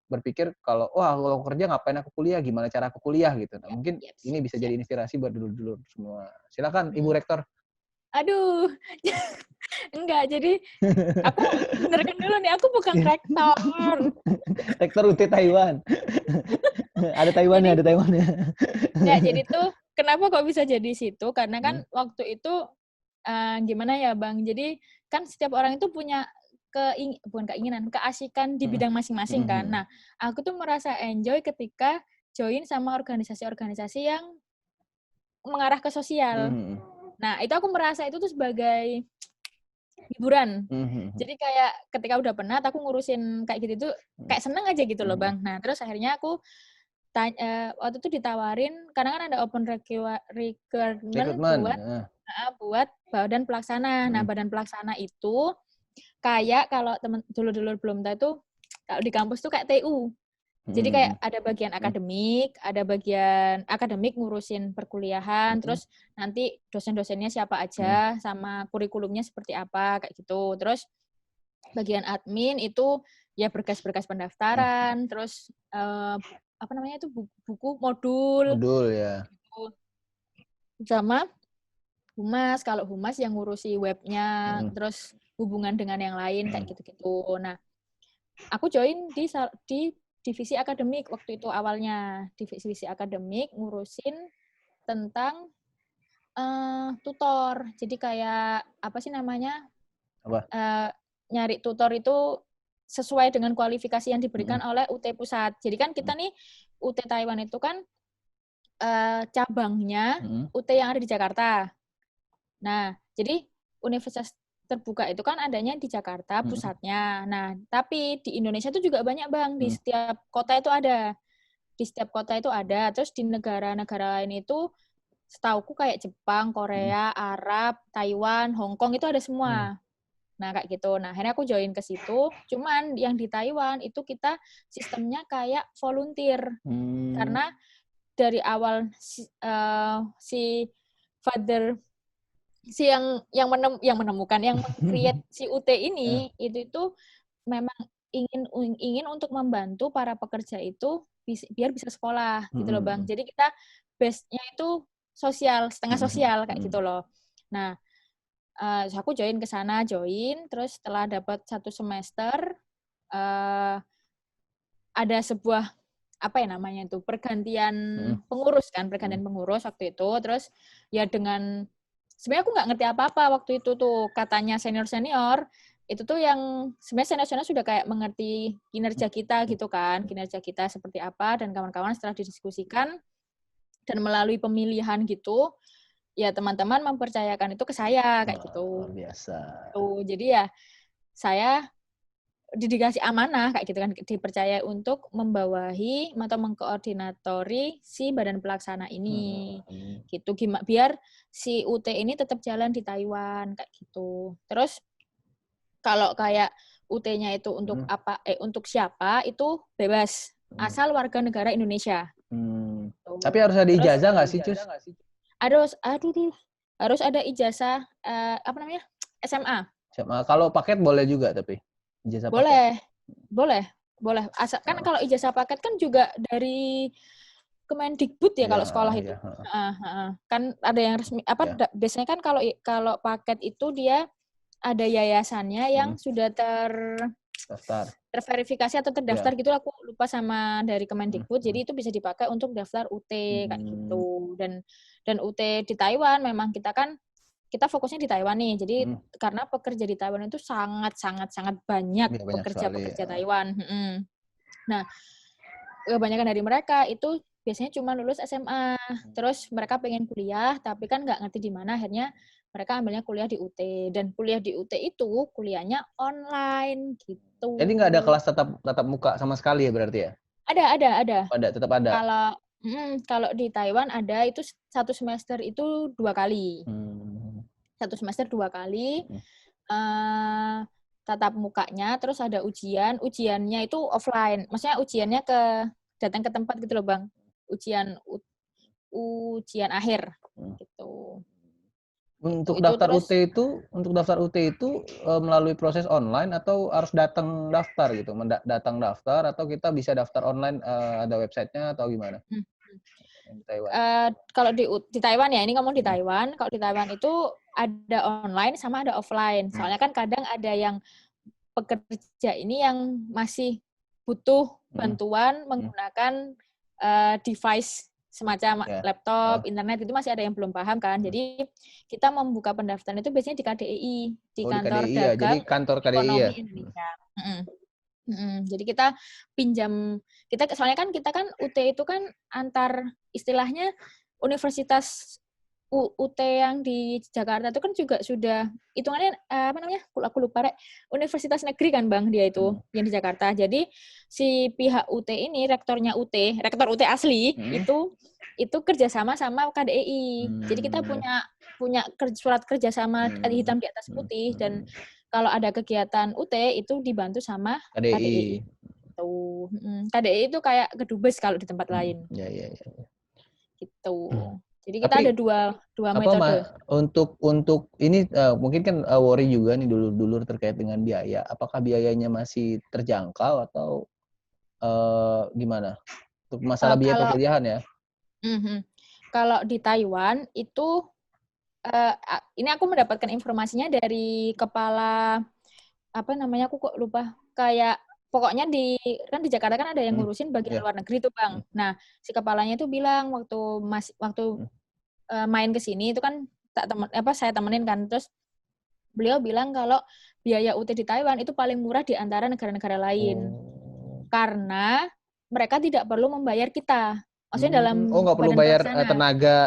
B: berpikir kalau, "Wah, kalau aku kerja ngapain aku kuliah? Gimana cara aku kuliah?" Gitu. Nah,
A: Siap,
B: mungkin
A: siap,
B: ini
A: siap,
B: bisa
A: siap.
B: jadi inspirasi buat dulur-dulur semua. Silakan Ibu
A: Mhm.
B: Rektor.
A: Aduh, enggak, jadi aku benerkan dulu nih, aku bukan rektor.
B: Rektor UT Taiwan. Ada Taiwannya,
A: Jadi
B: ada Taiwannya.
A: enggak, jadi tuh kenapa kok bisa jadi situ, karena kan
B: Mhm,
A: waktu itu, gimana ya Bang, jadi kan setiap orang itu punya bukan keinginan, keasikan di
B: mhm,
A: bidang masing-masing
B: mhm,
A: kan.
B: mhm.
A: Nah, aku tuh merasa enjoy ketika join sama organisasi-organisasi yang mengarah ke
B: Mhm,
A: sosial.
B: mhm.
A: Nah, itu aku merasa itu tuh sebagai hiburan.
B: Mhm, mhm,
A: Jadi kayak ketika udah penat aku ngurusin kayak gitu tuh
B: mhm.
A: kayak seneng aja gitu
B: Mhm,
A: loh,
B: mhm.
A: Bang. Nah, terus akhirnya aku waktu itu ditawarin karena kan ada open requirement
B: Rekrutmen,
A: buat
B: heeh.
A: buat badan pelaksana. Nah,
B: Mhm,
A: badan pelaksana itu kayak kalau temen dulur-dulur belum tahu tuh, kalau di kampus tuh kayak TU. Jadi kayak
B: mhm,
A: ada bagian
B: mhm,
A: akademik, ada bagian akademik ngurusin perkuliahan,
B: mhm,
A: terus nanti dosen-dosennya siapa
B: mhm,
A: aja, sama kurikulumnya seperti apa, kayak gitu. Terus bagian admin itu ya berkas-berkas
B: mhm.
A: pendaftaran, terus, apa namanya itu, buku, modul,
B: Modul ya.
A: gitu. Sama humas, kalau humas yang ngurusi webnya,
B: Mhm,
A: terus hubungan dengan yang lain, kayak
B: mhm,
A: gitu-gitu. Nah, aku join di divisi akademik waktu itu awalnya, divisi akademik ngurusin tentang, tutor. Jadi kayak, apa sih namanya,
B: apa?
A: eee, nyari tutor itu sesuai dengan kualifikasi yang diberikan
B: Mhm,
A: oleh UT Pusat. Jadi kan
B: mhm,
A: kita nih, UT Taiwan itu kan, cabangnya
B: mhm,
A: UT yang ada di Jakarta. Nah, jadi universitas terbuka itu kan adanya di Jakarta
B: mhm,
A: pusatnya. Nah, tapi di Indonesia itu juga banyak, Bang, di
B: mhm,
A: setiap kota itu ada. Di setiap kota itu ada, terus di negara-negara lain itu setauku kayak Jepang,
B: mhm,
A: Korea, Arab, Taiwan, Hong Kong itu ada
B: mhm.
A: semua. Nah, kayak gitu. Nah, akhirnya aku join ke situ, cuman yang di Taiwan itu kita sistemnya kayak volunteer.
B: Mmm,
A: Karena dari awal si father si yang menemukan, yang meng-create si UT
B: heeh,
A: ini, itu memang ingin untuk membantu para pekerja itu biar bisa sekolah, gitu loh,
B: mhm,
A: Bang.
B: mhm,
A: Jadi kita base-nya itu sosial, setengah
B: mhm, mhm,
A: sosial, kayak
B: mhm,
A: gitu loh. Nah, terus aku join ke sana, terus setelah dapat 1 semester, eee, ada sebuah, apa ya namanya itu, pergantian
B: mhm,
A: pengurus kan,
B: mhm,
A: pergantian pengurus waktu itu. Terus ya sebenarnya aku nggak ngerti apa-apa waktu itu tuh, katanya senior-senior, itu tuh yang sebenarnya senior-senior sudah kayak mengerti kinerja kita gitu kan, kinerja kita seperti apa, dan kawan-kawan setelah didiskusikan dan melalui pemilihan gitu, ya teman-teman mempercayakan itu ke saya kayak gitu.
B: Luar biasa.
A: Tuh, jadi ya saya dikasih amanah kayak gitu kan, dipercaya untuk membawahi atau mengkoordinatori si badan pelaksana ini. Gitu biar si UT ini tetap jalan di Taiwan kayak gitu. Terus kalau kayak UT-nya itu untuk untuk siapa itu bebas, asal warga negara Indonesia.
B: Tapi harus ada
A: Terus
B: ijazah nggak sih, Cus?
A: harus ada ijazah apa namanya? SMA.
B: Kalau paket boleh juga tapi ijazah
A: Boleh.
B: paket.
A: Boleh. Asal kan kalau ijazah paket kan juga dari Kemendikbud ya kalau sekolah itu. Kan ada yang resmi biasanya kan kalau paket itu dia ada yayasannya yang sudah terverifikasi atau terdaftar gitu, aku lupa sama dari Kemendikbud. Jadi itu bisa dipakai untuk daftar UT kayak gitu. Dan UT di Taiwan memang kita fokusnya di Taiwan nih. Jadi karena pekerja di Taiwan itu sangat banyak pekerja-pekerja Taiwan. Nah, kebanyakan dari mereka itu biasanya cuma lulus SMA. Terus mereka pengen kuliah, tapi kan nggak ngerti di mana, akhirnya mereka ambilnya kuliah di UT. Dan kuliah di UT itu kuliahnya online gitu.
B: Jadi nggak ada kelas tatap muka sama sekali ya berarti ya?
A: Ada.
B: Tetap ada.
A: Kalau di Taiwan ada itu satu semester itu 2 kali. Satu semester 2 kali. Tatap mukanya, terus ada ujian. Ujiannya itu offline. Maksudnya ujiannya datang ke tempat gitu loh, Bang. Ujian akhir gitu.
B: Untuk daftar UT itu melalui proses online atau harus datang daftar gitu? Datang daftar atau kita bisa daftar online, ada websitenya atau gimana? Di Taiwan.
A: Kalau di Taiwan ya, ini ngomong di Taiwan. Kalau di Taiwan itu ada online sama ada offline. Soalnya kan kadang ada yang pekerja ini yang masih butuh bantuan menggunakan device semacam laptop, internet, itu masih ada yang belum paham kan. Jadi kita membuka pendaftaran itu biasanya di KDII, di Kantor
B: KDII,
A: Dagang
B: jadi kantor KDII
A: Ekonomi Indonesia. Jadi kita pinjam, soalnya kan kita kan UT itu kan antar istilahnya universitas UT yang di Jakarta itu kan juga sudah hitungannya apa namanya? Aku lupa universitas negeri kan Bang dia itu yang di Jakarta. Jadi si pihak UT ini rektor UT asli itu kerjasama sama KDI. Jadi kita punya surat kerjasama hitam di atas putih, dan kalau ada kegiatan UT itu dibantu sama KDI. KDI itu kayak kedubes kalau di tempat lain.
B: Iya.
A: Gitu. Jadi kita ada dua metode.
B: Untuk ini mungkin kan worry juga nih dulur terkait dengan biaya. Apakah biayanya masih terjangkau atau gimana? Untuk masalah biaya perkuliahan ya?
A: Kalau di Taiwan itu ini aku mendapatkan informasinya dari kepala apa namanya, aku kok lupa, kayak pokoknya di Jakarta kan ada yang ngurusin bagian luar negeri tuh Bang. Nah si kepalanya itu bilang waktu main ke sini itu kan saya temenin kan, terus beliau bilang kalau biaya UT di Taiwan itu paling murah di antara negara-negara lain. Karena mereka tidak perlu membayar kita. Maksudnya dalam
B: nggak perlu bayar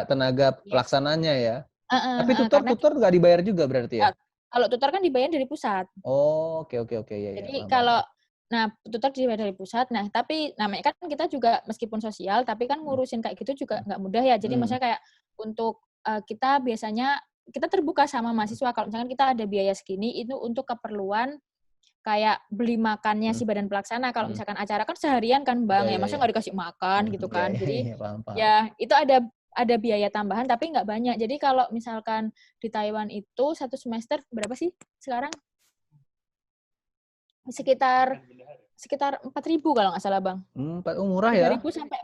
B: tenaga pelaksananya ya. Tapi tutor nggak dibayar juga berarti ya?
A: Kalau tutor kan dibayar dari pusat.
B: Oke. Ya.
A: Jadi tutor dibayar dari pusat. Nah, tapi namanya kan kita juga meskipun sosial, tapi kan ngurusin kayak gitu juga nggak mudah ya. Jadi maksudnya kayak untuk kita biasanya kita terbuka sama mahasiswa kalau misalkan kita ada biaya segini itu untuk keperluan kayak beli makannya si badan pelaksana. Kalau misalkan acara kan seharian kan Bang, ya maksudnya nggak dikasih makan gitu kan. Jadi ya itu ada biaya tambahan tapi nggak banyak. Jadi kalau misalkan di Taiwan itu satu semester berapa sih sekarang? Sekitar 4.000 kalau nggak salah Bang.
B: Murah ya?
A: 3.000 sampai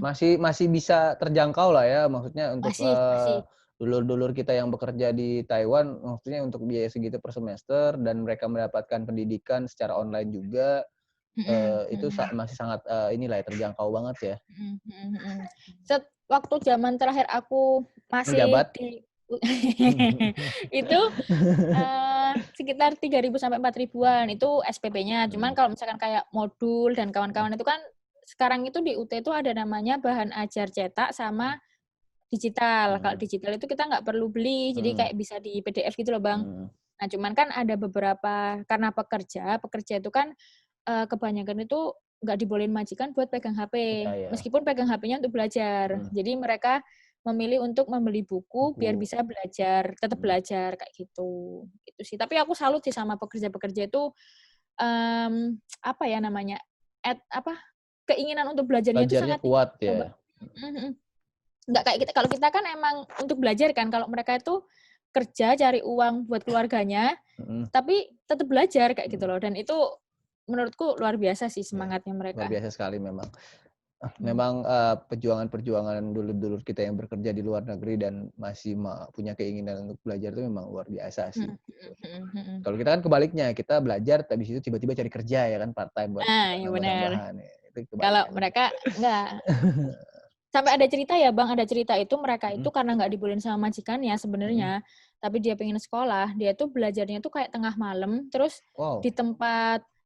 A: 4.000.
B: Masih bisa terjangkau lah ya, maksudnya untuk
A: masih.
B: Dulur-dulur kita yang bekerja di Taiwan, maksudnya untuk biaya segitu per semester dan mereka mendapatkan pendidikan secara online juga, itu masih sangat inilah ya, terjangkau banget ya.
A: Waktu zaman terakhir aku masih Itu sekitar 3.000 sampai 4.000-an itu SPP-nya. Cuman kalau misalkan kayak modul dan kawan-kawan itu kan sekarang itu di UT itu ada namanya bahan ajar cetak sama digital. Kalau digital itu kita nggak perlu beli, jadi kayak bisa di PDF gitu loh, Bang. Nah, cuman kan ada beberapa karena pekerja itu kan kebanyakan itu nggak dibolehin majikan buat pegang HP.
B: Ya, ya.
A: Meskipun pegang HP-nya untuk belajar. Jadi mereka memilih untuk membeli buku biar bisa belajar, tetap belajar kayak gitu. Itu sih. Tapi aku salut sih sama pekerja-pekerja itu apa ya namanya? Keinginan untuk belajarnya itu
B: Belajarnya
A: sangat tinggi,
B: kuat ya.
A: Mbak. Nggak kayak kita. Kalau kita kan emang untuk belajar kan, kalau mereka itu kerja cari uang buat keluarganya, tapi tetap belajar kayak gitu loh. Dan itu menurutku luar biasa sih semangatnya mereka.
B: Luar biasa sekali memang. Memang perjuangan-perjuangan dulur-dulur kita yang bekerja di luar negeri dan masih punya keinginan untuk belajar itu memang luar biasa sih. Kalau kita kan kebaliknya, kita belajar tapi situ tiba-tiba cari kerja ya kan, part time buat
A: Ya benar.
B: nambah-nambahan ya. Itu
A: Kalau
B: kebalikan.
A: mereka enggak. Sampai ada cerita ya Bang, ada cerita itu mereka itu karena nggak dibolehin sama majikannya sebenarnya, tapi dia pengen sekolah, dia tuh belajarnya tuh kayak tengah malam, terus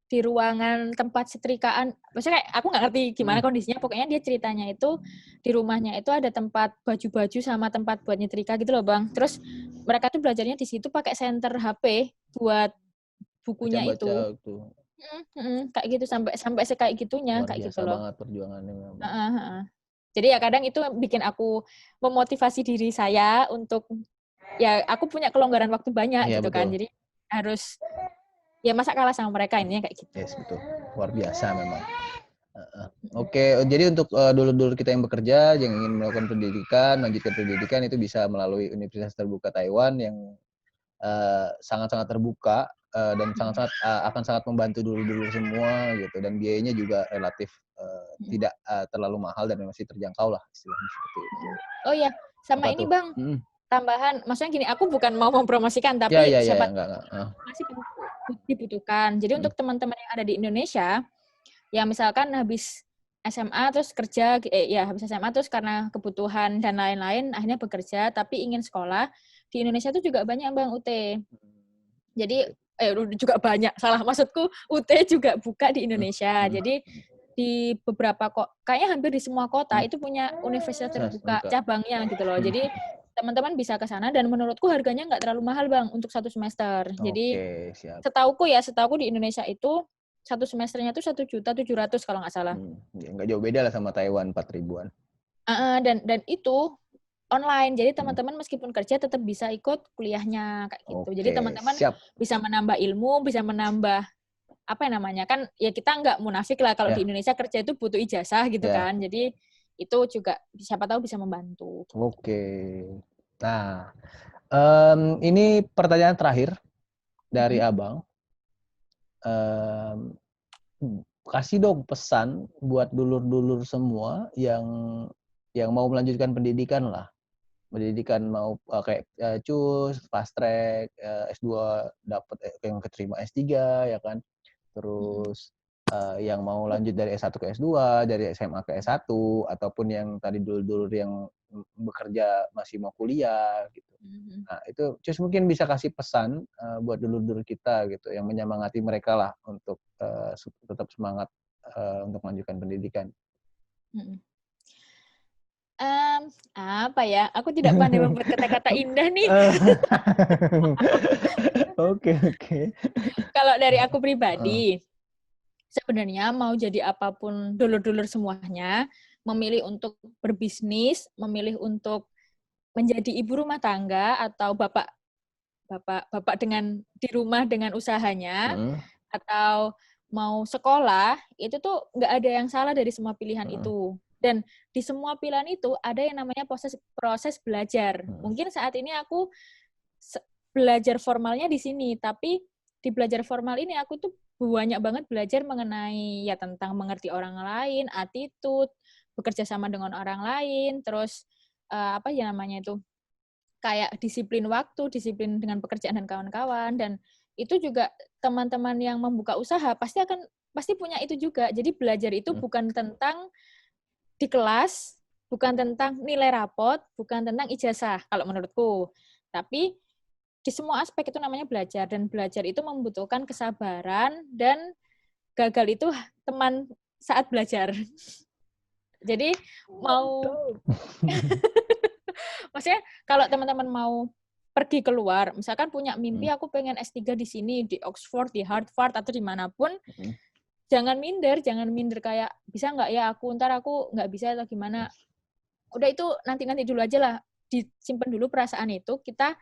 A: di ruangan tempat setrikaan, maksudnya kayak aku nggak ngerti gimana kondisinya, pokoknya dia ceritanya itu di rumahnya itu ada tempat baju-baju sama tempat buat nyetrika gitu loh Bang, terus mereka tuh belajarnya di situ pakai senter HP buat bukunya itu.
B: Baca-baca tuh.
A: Kayak gitu sampai sekayak gitunya
B: Luar
A: kayak gitu
B: biasa
A: loh.
B: banget perjuangannya memang.
A: Jadi ya kadang itu bikin aku memotivasi diri saya untuk ya aku punya kelonggaran waktu banyak
B: Iya,
A: gitu
B: betul.
A: kan. Jadi harus ya masa kalah sama mereka ini kayak gitu.
B: Yes, betul. Luar biasa memang. Oke, jadi untuk dulur-dulur kita yang bekerja, yang ingin melakukan pendidikan, lanjutkan pendidikan itu bisa melalui Universitas Terbuka Taiwan yang sangat-sangat terbuka dan akan sangat membantu dulur-dulur semua gitu, dan biayanya juga relatif tidak terlalu mahal dan masih terjangkau lah istilahnya seperti itu.
A: Oh iya, sama
B: Apa
A: ini
B: tuh?
A: Bang, tambahan, maksudnya gini, aku bukan mau mempromosikan,
B: Ya,
A: tapi siapa
B: enggak.
A: masih dibutuhkan. Jadi untuk teman-teman yang ada di Indonesia, ya misalkan habis SMA terus kerja, habis SMA terus karena kebutuhan dan lain-lain akhirnya bekerja, tapi ingin sekolah, di Indonesia tuh juga banyak Bang UT. Jadi juga banyak, salah maksudku UT juga buka di Indonesia. Jadi di beberapa kayaknya hampir di semua kota itu punya universitas terbuka cabangnya gitu loh. Jadi teman-teman bisa ke sana dan menurutku harganya nggak terlalu mahal Bang untuk 1 semester. Jadi setauku di Indonesia itu 1 semesternya itu 1.700.000 kalau nggak salah.
B: Ya, nggak jauh beda lah sama Taiwan 4.000-an.
A: Dan itu online, jadi teman-teman meskipun kerja tetap bisa ikut kuliahnya kayak gitu. Jadi teman-teman bisa menambah ilmu, bisa menambah apa namanya kan ya kita nggak munafik lah kalau di Indonesia kerja itu butuh ijazah gitu kan. Jadi itu juga siapa tahu bisa membantu.
B: Oke. Nah, ini pertanyaan terakhir dari Abang. Kasih dong pesan buat dulur-dulur semua yang mau melanjutkan pendidikan lah. Pendidikan mau kayak cus, fast track, S2 dapat yang keterima S3 ya kan. Terus yang mau lanjut dari S1 ke S2, dari SMA ke S1 ataupun yang tadi dulur-dulur yang bekerja masih mau kuliah gitu. Nah, itu Cus mungkin bisa kasih pesan buat dulur-dulur kita gitu yang menyemangati mereka lah untuk tetap semangat untuk melanjutkan pendidikan.
A: Apa ya? Aku tidak pandai membuat kata-kata indah nih.
B: Oke.
A: Kalau dari aku pribadi, sebenarnya mau jadi apapun dulur-dulur semuanya, memilih untuk berbisnis, memilih untuk menjadi ibu rumah tangga atau bapak dengan di rumah dengan usahanya, atau mau sekolah, itu tuh nggak ada yang salah dari semua pilihan itu. Dan di semua pilihan itu ada yang namanya proses belajar. Mungkin saat ini aku belajar formalnya di sini, tapi di belajar formal ini aku tuh banyak banget belajar mengenai ya tentang mengerti orang lain, attitude, bekerja sama dengan orang lain, terus apa ya namanya itu, kayak disiplin waktu, disiplin dengan pekerjaan dan kawan-kawan, dan itu juga teman-teman yang membuka usaha pasti punya itu juga. Jadi belajar itu bukan tentang di kelas, bukan tentang nilai rapot, bukan tentang ijazah kalau menurutku. Tapi di semua aspek itu namanya belajar, dan belajar itu membutuhkan kesabaran, dan gagal itu teman saat belajar. Jadi mau maksudnya kalau teman-teman mau pergi keluar, misalkan punya mimpi aku pengen S3 di sini, di Oxford, di Harvard, atau dimanapun, jangan minder kayak bisa nggak ya ntar aku nggak bisa atau gimana. Udah itu nanti dulu aja lah, disimpan dulu perasaan itu, kita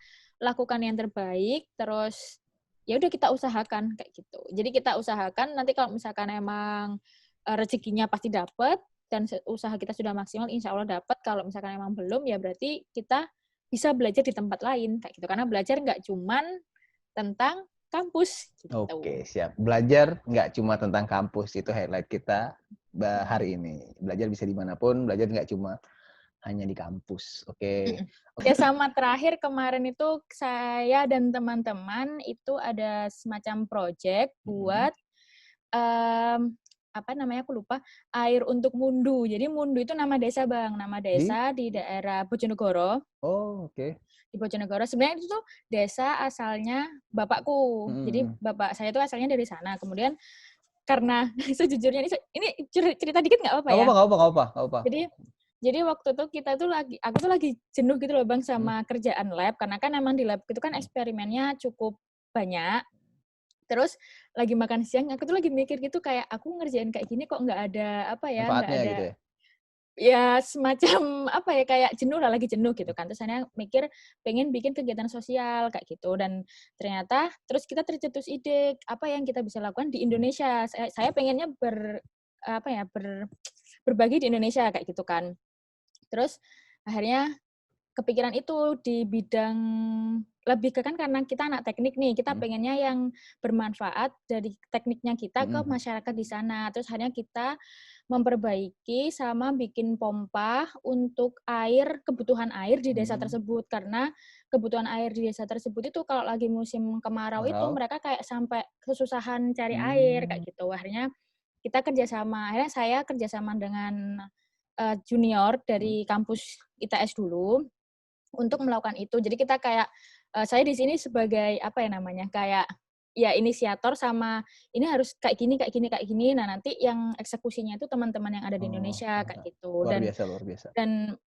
A: lakukan yang terbaik, terus ya udah kita usahakan kayak gitu. Jadi kita usahakan, nanti kalau misalkan emang rezekinya pasti dapet dan usaha kita sudah maksimal, insya Allah dapat. Kalau misalkan emang belum, ya berarti kita bisa belajar di tempat lain kayak gitu. Karena belajar nggak cuman tentang kampus. Gitu.
B: Oke, siap. Belajar nggak cuma tentang kampus, itu highlight kita hari ini. Belajar bisa dimanapun, belajar nggak cuma hanya di kampus. Oke.
A: Ya sama terakhir kemarin itu saya dan teman-teman itu ada semacam project buat apa namanya aku lupa, air untuk Mundu. Jadi Mundu itu nama desa Bang, nama desa di daerah Bojonegoro.
B: Oh, oke. Di
A: Bojonegoro. Sebenarnya itu tuh desa asalnya bapakku. Jadi bapak saya itu asalnya dari sana. Kemudian karena sejujurnya ini cerita dikit nggak apa-apa ya?
B: Nggak apa-apa.
A: Jadi waktu itu aku tuh lagi jenuh gitu loh Bang sama kerjaan lab, karena kan emang di lab itu kan eksperimennya cukup banyak. Terus lagi makan siang, aku tuh lagi mikir gitu kayak aku ngerjain kayak gini kok nggak ada nggak ada
B: gitu ya?
A: Ya semacam kayak jenuh lah, lagi jenuh gitu kan. Terus saya mikir pengen bikin kegiatan sosial kayak gitu, dan ternyata terus kita tercetus ide apa yang kita bisa lakukan di Indonesia. Saya pengennya berbagi di Indonesia kayak gitu kan. Terus akhirnya kepikiran itu di bidang lebih ke kan karena kita anak teknik nih, kita pengennya yang bermanfaat dari tekniknya kita ke masyarakat di sana. Terus akhirnya kita memperbaiki sama bikin pompa untuk kebutuhan air di desa tersebut, karena kebutuhan air di desa tersebut itu kalau lagi musim kemarau itu mereka kayak sampai kesusahan cari air kayak gitu. Akhirnya akhirnya saya kerjasama dengan junior dari kampus ITS dulu untuk melakukan itu. Jadi kita kayak saya di sini sebagai kayak ya inisiator, sama ini harus kayak gini. Nah, nanti yang eksekusinya itu teman-teman yang ada di Indonesia kayak gitu.
B: Luar biasa.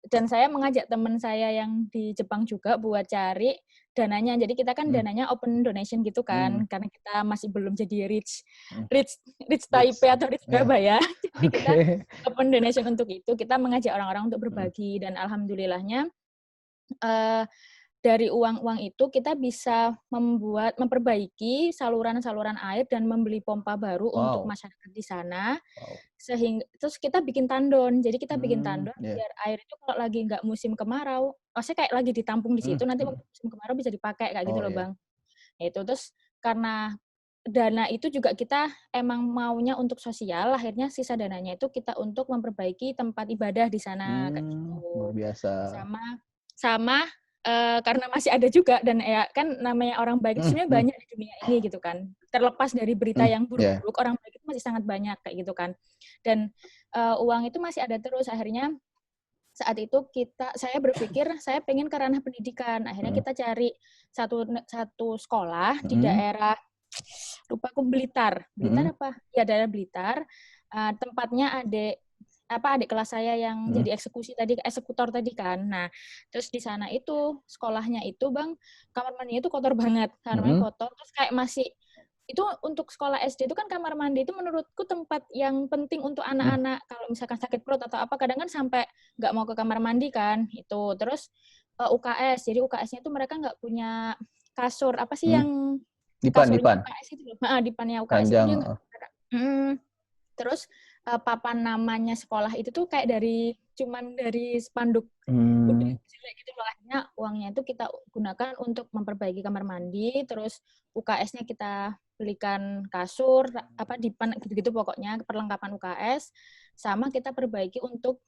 A: Dan saya mengajak teman saya yang di Jepang juga buat cari dananya. Jadi kita kan dananya open donation gitu kan, karena kita masih belum jadi rich Taipei atau rich Surabaya. Jadi kita open donation untuk itu. Kita mengajak orang-orang untuk berbagi, dan alhamdulillahnya dari uang itu kita bisa memperbaiki saluran-saluran air dan membeli pompa baru untuk masyarakat di sana. Sehingga terus kita bikin tandon. Jadi kita bikin tandon biar air itu kalau lagi nggak musim kemarau, maksudnya kayak lagi ditampung di situ, nanti waktu musim kemarau bisa dipakai kayak gitu loh, Bang. Itu terus karena dana itu juga kita emang maunya untuk sosial, akhirnya sisa dananya itu kita untuk memperbaiki tempat ibadah di sana kayak gitu.
B: Luar biasa.
A: Sama karena masih ada juga, dan ya kan namanya orang baik itu sebenarnya banyak di dunia ini gitu kan. Terlepas dari berita yang buruk-buruk, orang baik itu masih sangat banyak kayak gitu kan. Dan uang itu masih ada terus. Akhirnya saat itu saya berpikir saya pengen ke ranah pendidikan. Akhirnya kita cari satu sekolah di daerah, lupa aku, Blitar apa? Ya daerah Blitar. Tempatnya adik kelas saya yang jadi eksekutor tadi kan. Nah, terus di sana itu sekolahnya itu Bang, kamar mandinya itu kotor banget. Kamar mandi kotor, terus kayak masih itu untuk sekolah SD itu kan kamar mandi itu menurutku tempat yang penting untuk anak-anak kalau misalkan sakit perut atau apa, kadang kan sampai nggak mau ke kamar mandi kan itu. Terus UKS, jadi UKS-nya itu mereka nggak punya kasur apa sih yang
B: dipan
A: UKS itu loh. Dipannya UKS itu dia nggak ada. Terus papan namanya sekolah itu tuh kayak cuman dari spanduk udah jelek gitu loh. Akhirnya uangnya itu kita gunakan untuk memperbaiki kamar mandi, terus UKS-nya kita belikan kasur, dipan gitu-gitu pokoknya perlengkapan UKS, sama kita perbaiki untuk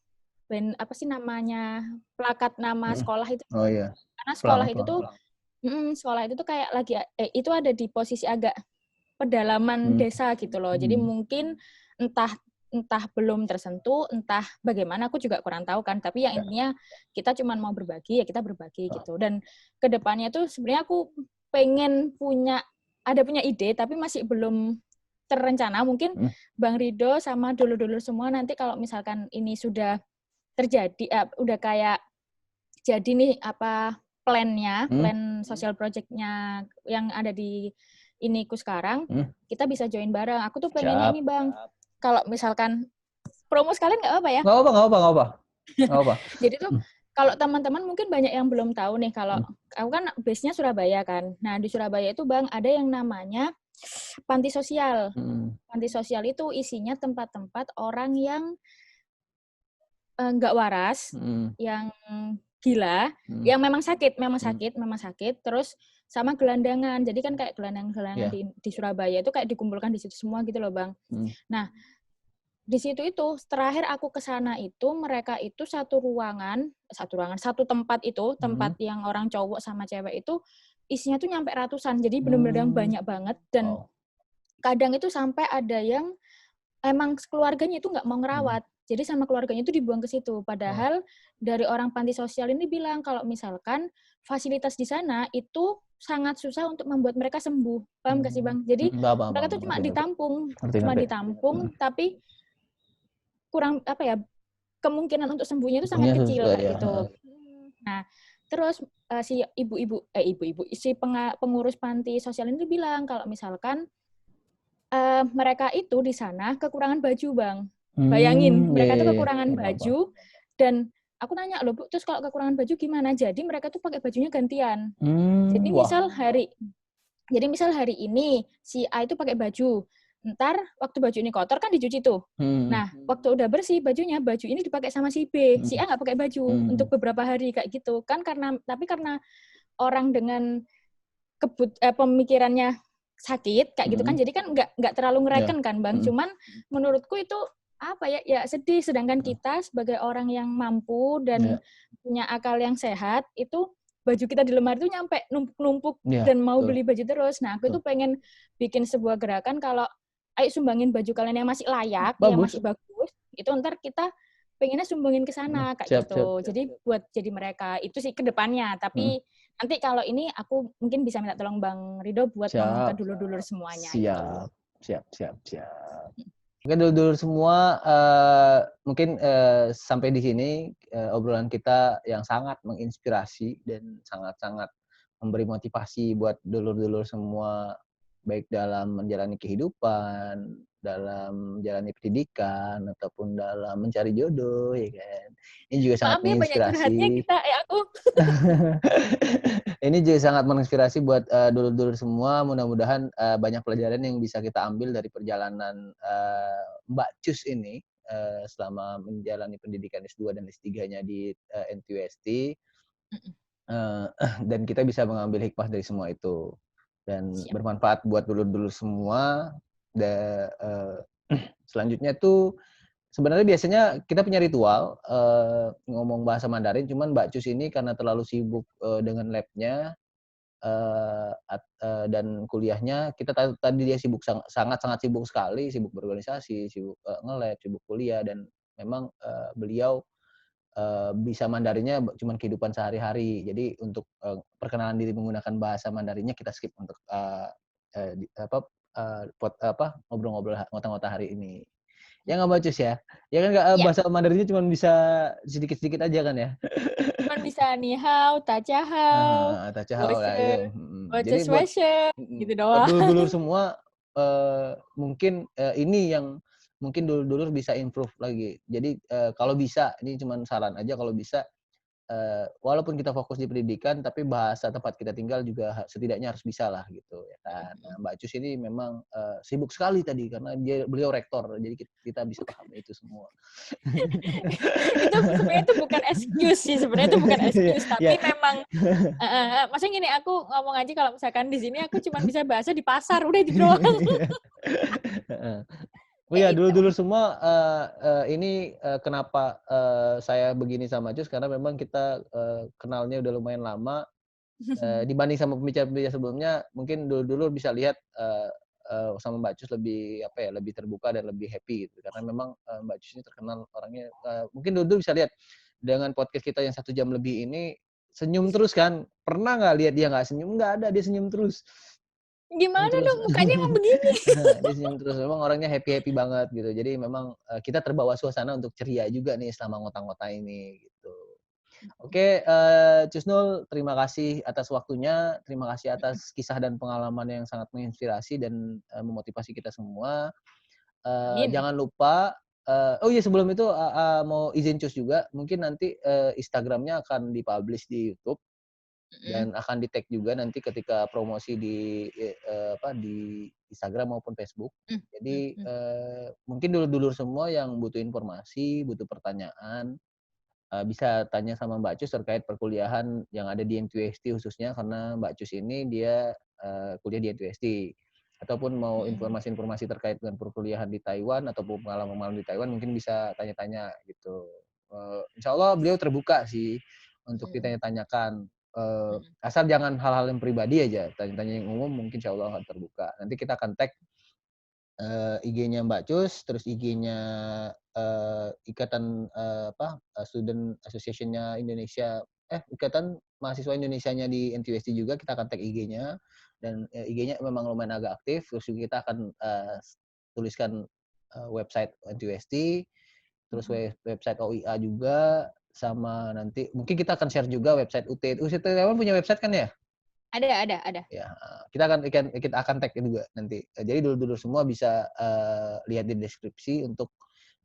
A: namanya plakat nama sekolah itu.
B: Oh iya.
A: Karena sekolah itu tuh kayak lagi itu ada di posisi agak pedalaman desa gitu loh. Jadi mungkin entah entah belum tersentuh, entah bagaimana aku juga kurang tahu kan. Tapi yang intinya kita cuma mau berbagi, ya kita berbagi gitu. Dan kedepannya tuh sebenarnya aku pengen punya ide, tapi masih belum terencana. Mungkin Bang Rido sama dulur-dulur semua nanti kalau misalkan ini sudah terjadi, udah kayak jadi nih apa plan social project-nya yang ada di iniku sekarang, kita bisa join bareng. Aku tuh pengennya ini Bang, kalau misalkan promo sekalian nggak apa ya?
B: Nggak apa.
A: Jadi tuh kalau teman-teman mungkin banyak yang belum tahu nih, kalau aku kan base-nya Surabaya kan. Nah di Surabaya itu Bang ada yang namanya panti sosial. Panti sosial itu isinya tempat-tempat orang yang nggak waras, yang gila, yang memang sakit, terus sama gelandangan. Jadi kan kayak gelandang-gelandang di Surabaya itu kayak dikumpulkan di situ semua gitu loh Bang. Nah di situ itu terakhir aku ke sana itu mereka itu satu tempat itu, tempat yang orang cowok sama cewek itu isinya tuh nyampe ratusan. Jadi benar-benar banyak banget dan kadang itu sampai ada yang emang keluarganya itu nggak mau ngerawat. Jadi sama keluarganya itu dibuang ke situ. Padahal dari orang panti sosial ini bilang kalau misalkan fasilitas di sana itu sangat susah untuk membuat mereka sembuh. Paham nggak sih Bang? Jadi mereka tuh cuma ditampung, tapi kurang apa ya, kemungkinan untuk sembuhnya itu sangat kecil kayak gitu. Nah, terus si pengurus panti sosial ini bilang kalau misalkan mereka itu di sana kekurangan baju, Bang. Bayangin, mereka tuh kekurangan baju dan aku nanya, "Loh, Bu, terus kalau kekurangan baju gimana?" Jadi mereka tuh pakai bajunya gantian. Jadi misal hari ini si A itu pakai baju. Ntar waktu baju ini kotor kan dicuci tuh. Nah, waktu udah bersih baju ini dipakai sama si B. Si A nggak pakai baju untuk beberapa hari kayak gitu. Kan karena orang dengan pemikirannya sakit kayak gitu kan, jadi kan nggak terlalu ngereken kan Bang. Cuman menurutku itu apa ya sedih. Sedangkan kita sebagai orang yang mampu dan punya akal yang sehat itu baju kita di lemari itu nyampe numpuk-numpuk dan mau beli baju terus. Nah aku tuh pengen bikin sebuah gerakan kalau ayo sumbangin baju kalian yang masih layak, yang masih bagus, itu ntar kita pengennya sumbangin ke sana kayak gitu. Jadi buat jadi mereka itu sih ke depannya. Tapi nanti kalau ini aku mungkin bisa minta tolong Bang Rido buat ngomong ke dulur-dulur semuanya.
B: Siap. Oke dulur-dulur semua, mungkin sampai di sini obrolan kita yang sangat menginspirasi dan sangat-sangat memberi motivasi buat dulur-dulur semua, baik dalam menjalani kehidupan, dalam menjalani pendidikan, ataupun dalam mencari jodoh, ya kan. Ini juga sangat
A: Maaf ya banyak curhatnya
B: menginspirasi.
A: aku.
B: Ini juga sangat menginspirasi buat dulur-dulur semua. Mudah-mudahan banyak pelajaran yang bisa kita ambil dari perjalanan Mbak Cus ini selama menjalani pendidikan S2 dan S3-nya di NTUST. Dan kita bisa mengambil hikmah dari semua itu. Dan bermanfaat buat dulur-dulur semua. Selanjutnya tuh sebenarnya biasanya kita punya ritual ngomong bahasa Mandarin, cuman Mbak Cus ini karena terlalu sibuk dengan lab-nya dan kuliahnya, kita tadi dia sangat sibuk sekali, sibuk berorganisasi, sibuk nge-lab, sibuk kuliah, dan memang beliau bisa Mandarinnya cuman kehidupan sehari-hari. Jadi untuk perkenalan diri menggunakan bahasa Mandarinnya kita skip untuk ngobrol-ngobrol ngota-ngota hari ini. Ya nggak Mbak Cus ya? Ya kan nggak bahasa Mandarinnya cuma bisa sedikit-sedikit aja kan ya?
A: Cuman bisa ni hao, ta cha hao,
B: Jadi buat
A: gitu doang.
B: dulur-dulur semua mungkin ini yang mungkin dulur-dulur bisa improve lagi. Jadi kalau bisa, ini cuma saran aja, kalau bisa walaupun kita fokus di pendidikan, tapi bahasa tempat kita tinggal juga setidaknya harus bisa lah gitu ya kan. Nah, Mbak Cus ini memang sibuk sekali tadi karena beliau rektor, jadi kita bisa paham itu semua.
A: Itu sebenarnya itu bukan excuse sih, tapi memang maksudnya gini, aku ngomong aja kalau misalkan di sini aku cuma bisa bahasa di pasar, udah itu doang.
B: Oh ya, dulur-dulur semua, ini kenapa saya begini sama Cus, karena memang kita kenalnya udah lumayan lama. Dibanding sama pembicara-pembicara sebelumnya, mungkin dulur-dulur bisa lihat sama Mbak Cus lebih apa ya, lebih terbuka dan lebih happy gitu. Karena memang Mbak Cus ini terkenal orangnya mungkin dulu bisa lihat dengan podcast kita yang 1 jam lebih ini senyum terus kan. Pernah nggak lihat dia nggak senyum? Nggak ada, dia senyum terus. Senyum
A: Gimana
B: terus.
A: dong mukanya emang begini?
B: Dia senyum terus. Memang orangnya happy-happy banget gitu. Jadi memang kita terbawa suasana untuk ceria juga nih selama ngota-ngota ini gitu. Oke, Cusnul, terima kasih atas waktunya, terima kasih atas kisah dan pengalaman yang sangat menginspirasi dan memotivasi kita semua.
A: Amin.
B: Jangan lupa, oh iya sebelum itu mau izin Cus juga, mungkin nanti Instagram-nya akan di-publish di YouTube
A: Mhm,
B: dan akan di-tag juga nanti ketika promosi di di Instagram maupun Facebook.
A: mhm,
B: Jadi
A: mhm,
B: mungkin dulur-dulur semua yang butuh informasi, butuh pertanyaan, bisa tanya sama Mbak Cus terkait perkuliahan yang ada di NTUST khususnya karena Mbak Cus ini dia kuliah di NTUST. Ataupun mau
A: mhm,
B: informasi-informasi terkait dengan perkuliahan di Taiwan ataupun pengalaman-pengalaman di Taiwan mungkin bisa tanya-tanya gitu. Insya Allah beliau terbuka sih untuk
A: mhm,
B: ditanya-tanyakan.
A: mhm,
B: Asal jangan hal-hal yang pribadi aja, tanya-tanya yang umum mungkin insya Allah akan terbuka. Nanti kita akan tag IG-nya Mbak Cus, terus IG-nya, Ikatan, Student Association-nya Indonesia Ikatan Mahasiswa Indonesianya di NTUST juga kita akan tag IG-nya dan, IG-nya memang lumayan agak aktif, terus juga kita akan, tuliskan, website NTUST, terus
A: mhm.
B: website OIA juga, sama nanti mungkin kita akan share juga website UT. UT Taiwan punya website kan ya?
A: Ada.
B: Ya, kita akan tag juga nanti. Jadi dulur-dulur semua bisa, lihat di deskripsi untuk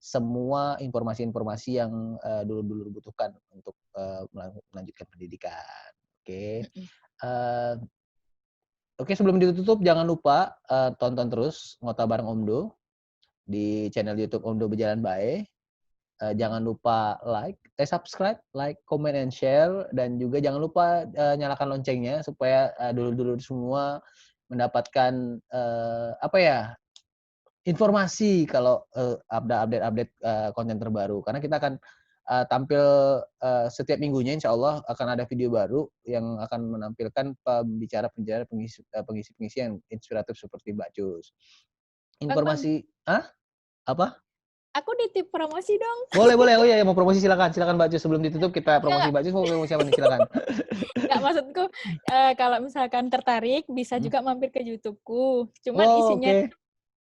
B: semua informasi-informasi yang, dulur-dulur butuhkan untuk, melanjutkan pendidikan. Oke.
A: Mhm.
B: Eee, oke sebelum ditutup jangan lupa, tonton terus Ngota Bareng Omdo di channel YouTube Omdo Berjalan Bae.
A: Mhm.
B: Jangan lupa subscribe, like, comment, and share, dan juga jangan lupa, nyalakan loncengnya supaya, dulur-dulur semua mendapatkan, informasi kalau, ada update-update, konten terbaru. Karena kita akan, tampil, setiap minggunya insyaallah akan ada video baru yang akan menampilkan pembicara-pembicara, pengisi-pengisi yang inspiratif seperti Mbak Cus.
A: Bang,
B: Informasi apa?
A: aku nitip promosi dong.
B: Boleh boleh. Oh iya, mau promosi silakan. Silakan Mbak Jus. Sebelum ditutup kita promosi
A: Enggak,
B: Mbak Jus, mau promosi apa nih? Silakan.
A: enggak maksudku, kalau misalkan tertarik bisa
B: Mhm.
A: juga mampir ke YouTube-ku. Cuman
B: Oh,
A: isinya
B: oke.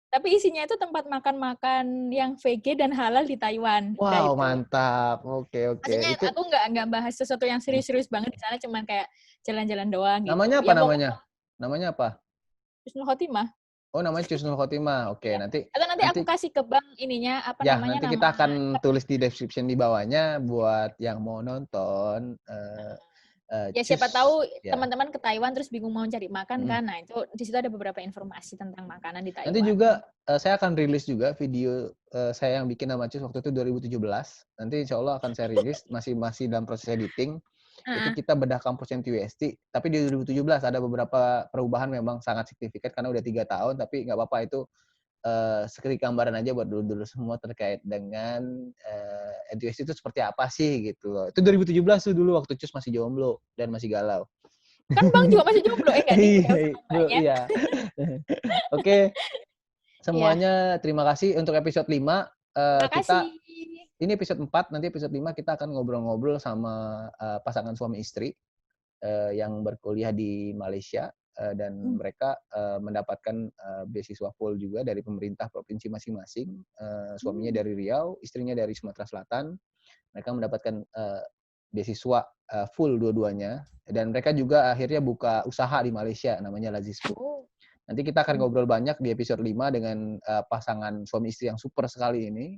A: tapi isinya itu tempat makan-makan yang VG dan halal di Taiwan, udah
B: Wow,
A: itu.
B: mantap. Oke oke.
A: Maksudnya
B: Itu
A: aku nggak bahas sesuatu yang serius-serius banget di sana, cuman kayak jalan-jalan doang gitu.
B: namanya apa
A: Ya
B: namanya?
A: pokoknya
B: Namanya apa?
A: Husnul Khotimah.
B: Oh, namanya Cusnul Khotimah. Oke,
A: Ya.
B: nanti
A: Atau nanti
B: nanti
A: aku kasih ke Bang ininya, apa
B: ya,
A: namanya,
B: nanti
A: nama
B: kita akan tulis di description di bawahnya buat yang mau nonton,
A: ya
B: Cus
A: siapa tahu
B: ya.
A: teman-teman ke Taiwan terus bingung mau cari makan
B: Mhm.
A: kan. Nah, itu di situ ada beberapa informasi tentang makanan di
B: Nanti
A: Taiwan.
B: juga, saya akan rilis juga video, saya yang bikin sama Cus waktu itu 2017. Nanti insyaallah akan saya rilis, masih masih dalam proses editing. Itu
A: Heeh.
B: kita bedah kampus NTUST, tapi di 2017 ada beberapa perubahan memang sangat signifikan karena udah 3 tahun, tapi nggak apa-apa itu, sekedikit gambaran aja buat dulu-dulu semua terkait dengan, NTUST itu seperti apa sih gitu loh. Itu 2017 tuh dulu waktu Cus masih jomblo dan masih galau.
A: Kan Bang juga masih jomblo, enggak ding
B: Iya,
A: ya sama Mbaknya.
B: iya. Oke,
A: Iya,
B: semuanya terima kasih untuk episode 5.
A: terima kasih.
B: Ini episode 4, nanti episode 5 kita akan ngobrol-ngobrol sama, pasangan suami istri, yang berkuliah di Malaysia, dan
A: Mmm,
B: mereka, mendapatkan, beasiswa full juga dari pemerintah provinsi masing-masing, suaminya
A: mmm.
B: dari Riau, istrinya dari Sumatera Selatan. Mereka mendapatkan, beasiswa, full dua-duanya, dan mereka juga akhirnya buka usaha di Malaysia namanya Lazis Food.
A: Oh,
B: Nanti kita akan
A: mmm.
B: ngobrol banyak di episode 5 dengan, pasangan suami istri yang super sekali ini.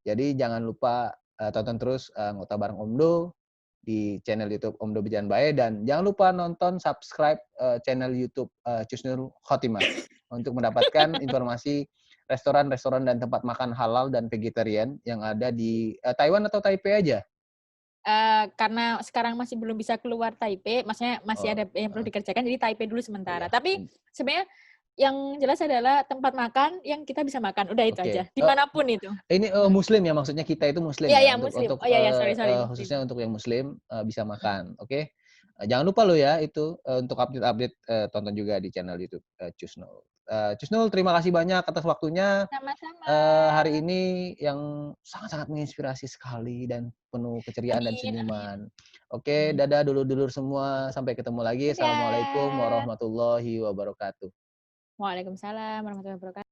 B: Jadi jangan lupa, tonton terus, Ngota Bareng Omdo di channel YouTube Omdo Berjalan Bae, dan jangan lupa nonton subscribe, channel YouTube, Cusnul Khotimah untuk mendapatkan informasi restoran-restoran dan tempat makan halal dan vegetarian yang ada di, Taiwan atau Taipei aja?
A: Karena sekarang masih belum bisa keluar Taipei, maksudnya masih ada
B: Oh,
A: yang perlu dikerjakan, jadi Taipei dulu
B: oh
A: sementara.
B: iya,
A: Tapi sebenarnya yang jelas adalah tempat makan yang kita bisa makan, udah itu
B: oke.
A: aja, di manapun itu.
B: Ini,
A: Mhm.
B: muslim ya, maksudnya kita itu muslim
A: Iya
B: ya
A: iya
B: untuk
A: muslim.
B: untuk,
A: Oh iya iya, sorry sorry, muslim.
B: khususnya untuk yang muslim, bisa
A: Mhm.
B: makan, oke? Jangan lupa lo ya itu, untuk update-update, tonton juga di channel YouTube, Cusnul. Cusnul, terima kasih banyak atas waktunya
A: Sama-sama.
B: hari ini yang sangat-sangat menginspirasi sekali dan penuh keceriaan dan
A: Amin amin.
B: senyuman. Oke,
A: Amin.
B: dadah dulur-dulur semua. Sampai ketemu lagi. Assalamualaikum
A: Dadah.
B: warahmatullahi wabarakatuh.
A: Waalaikumsalam warahmatullahi wabarakatuh.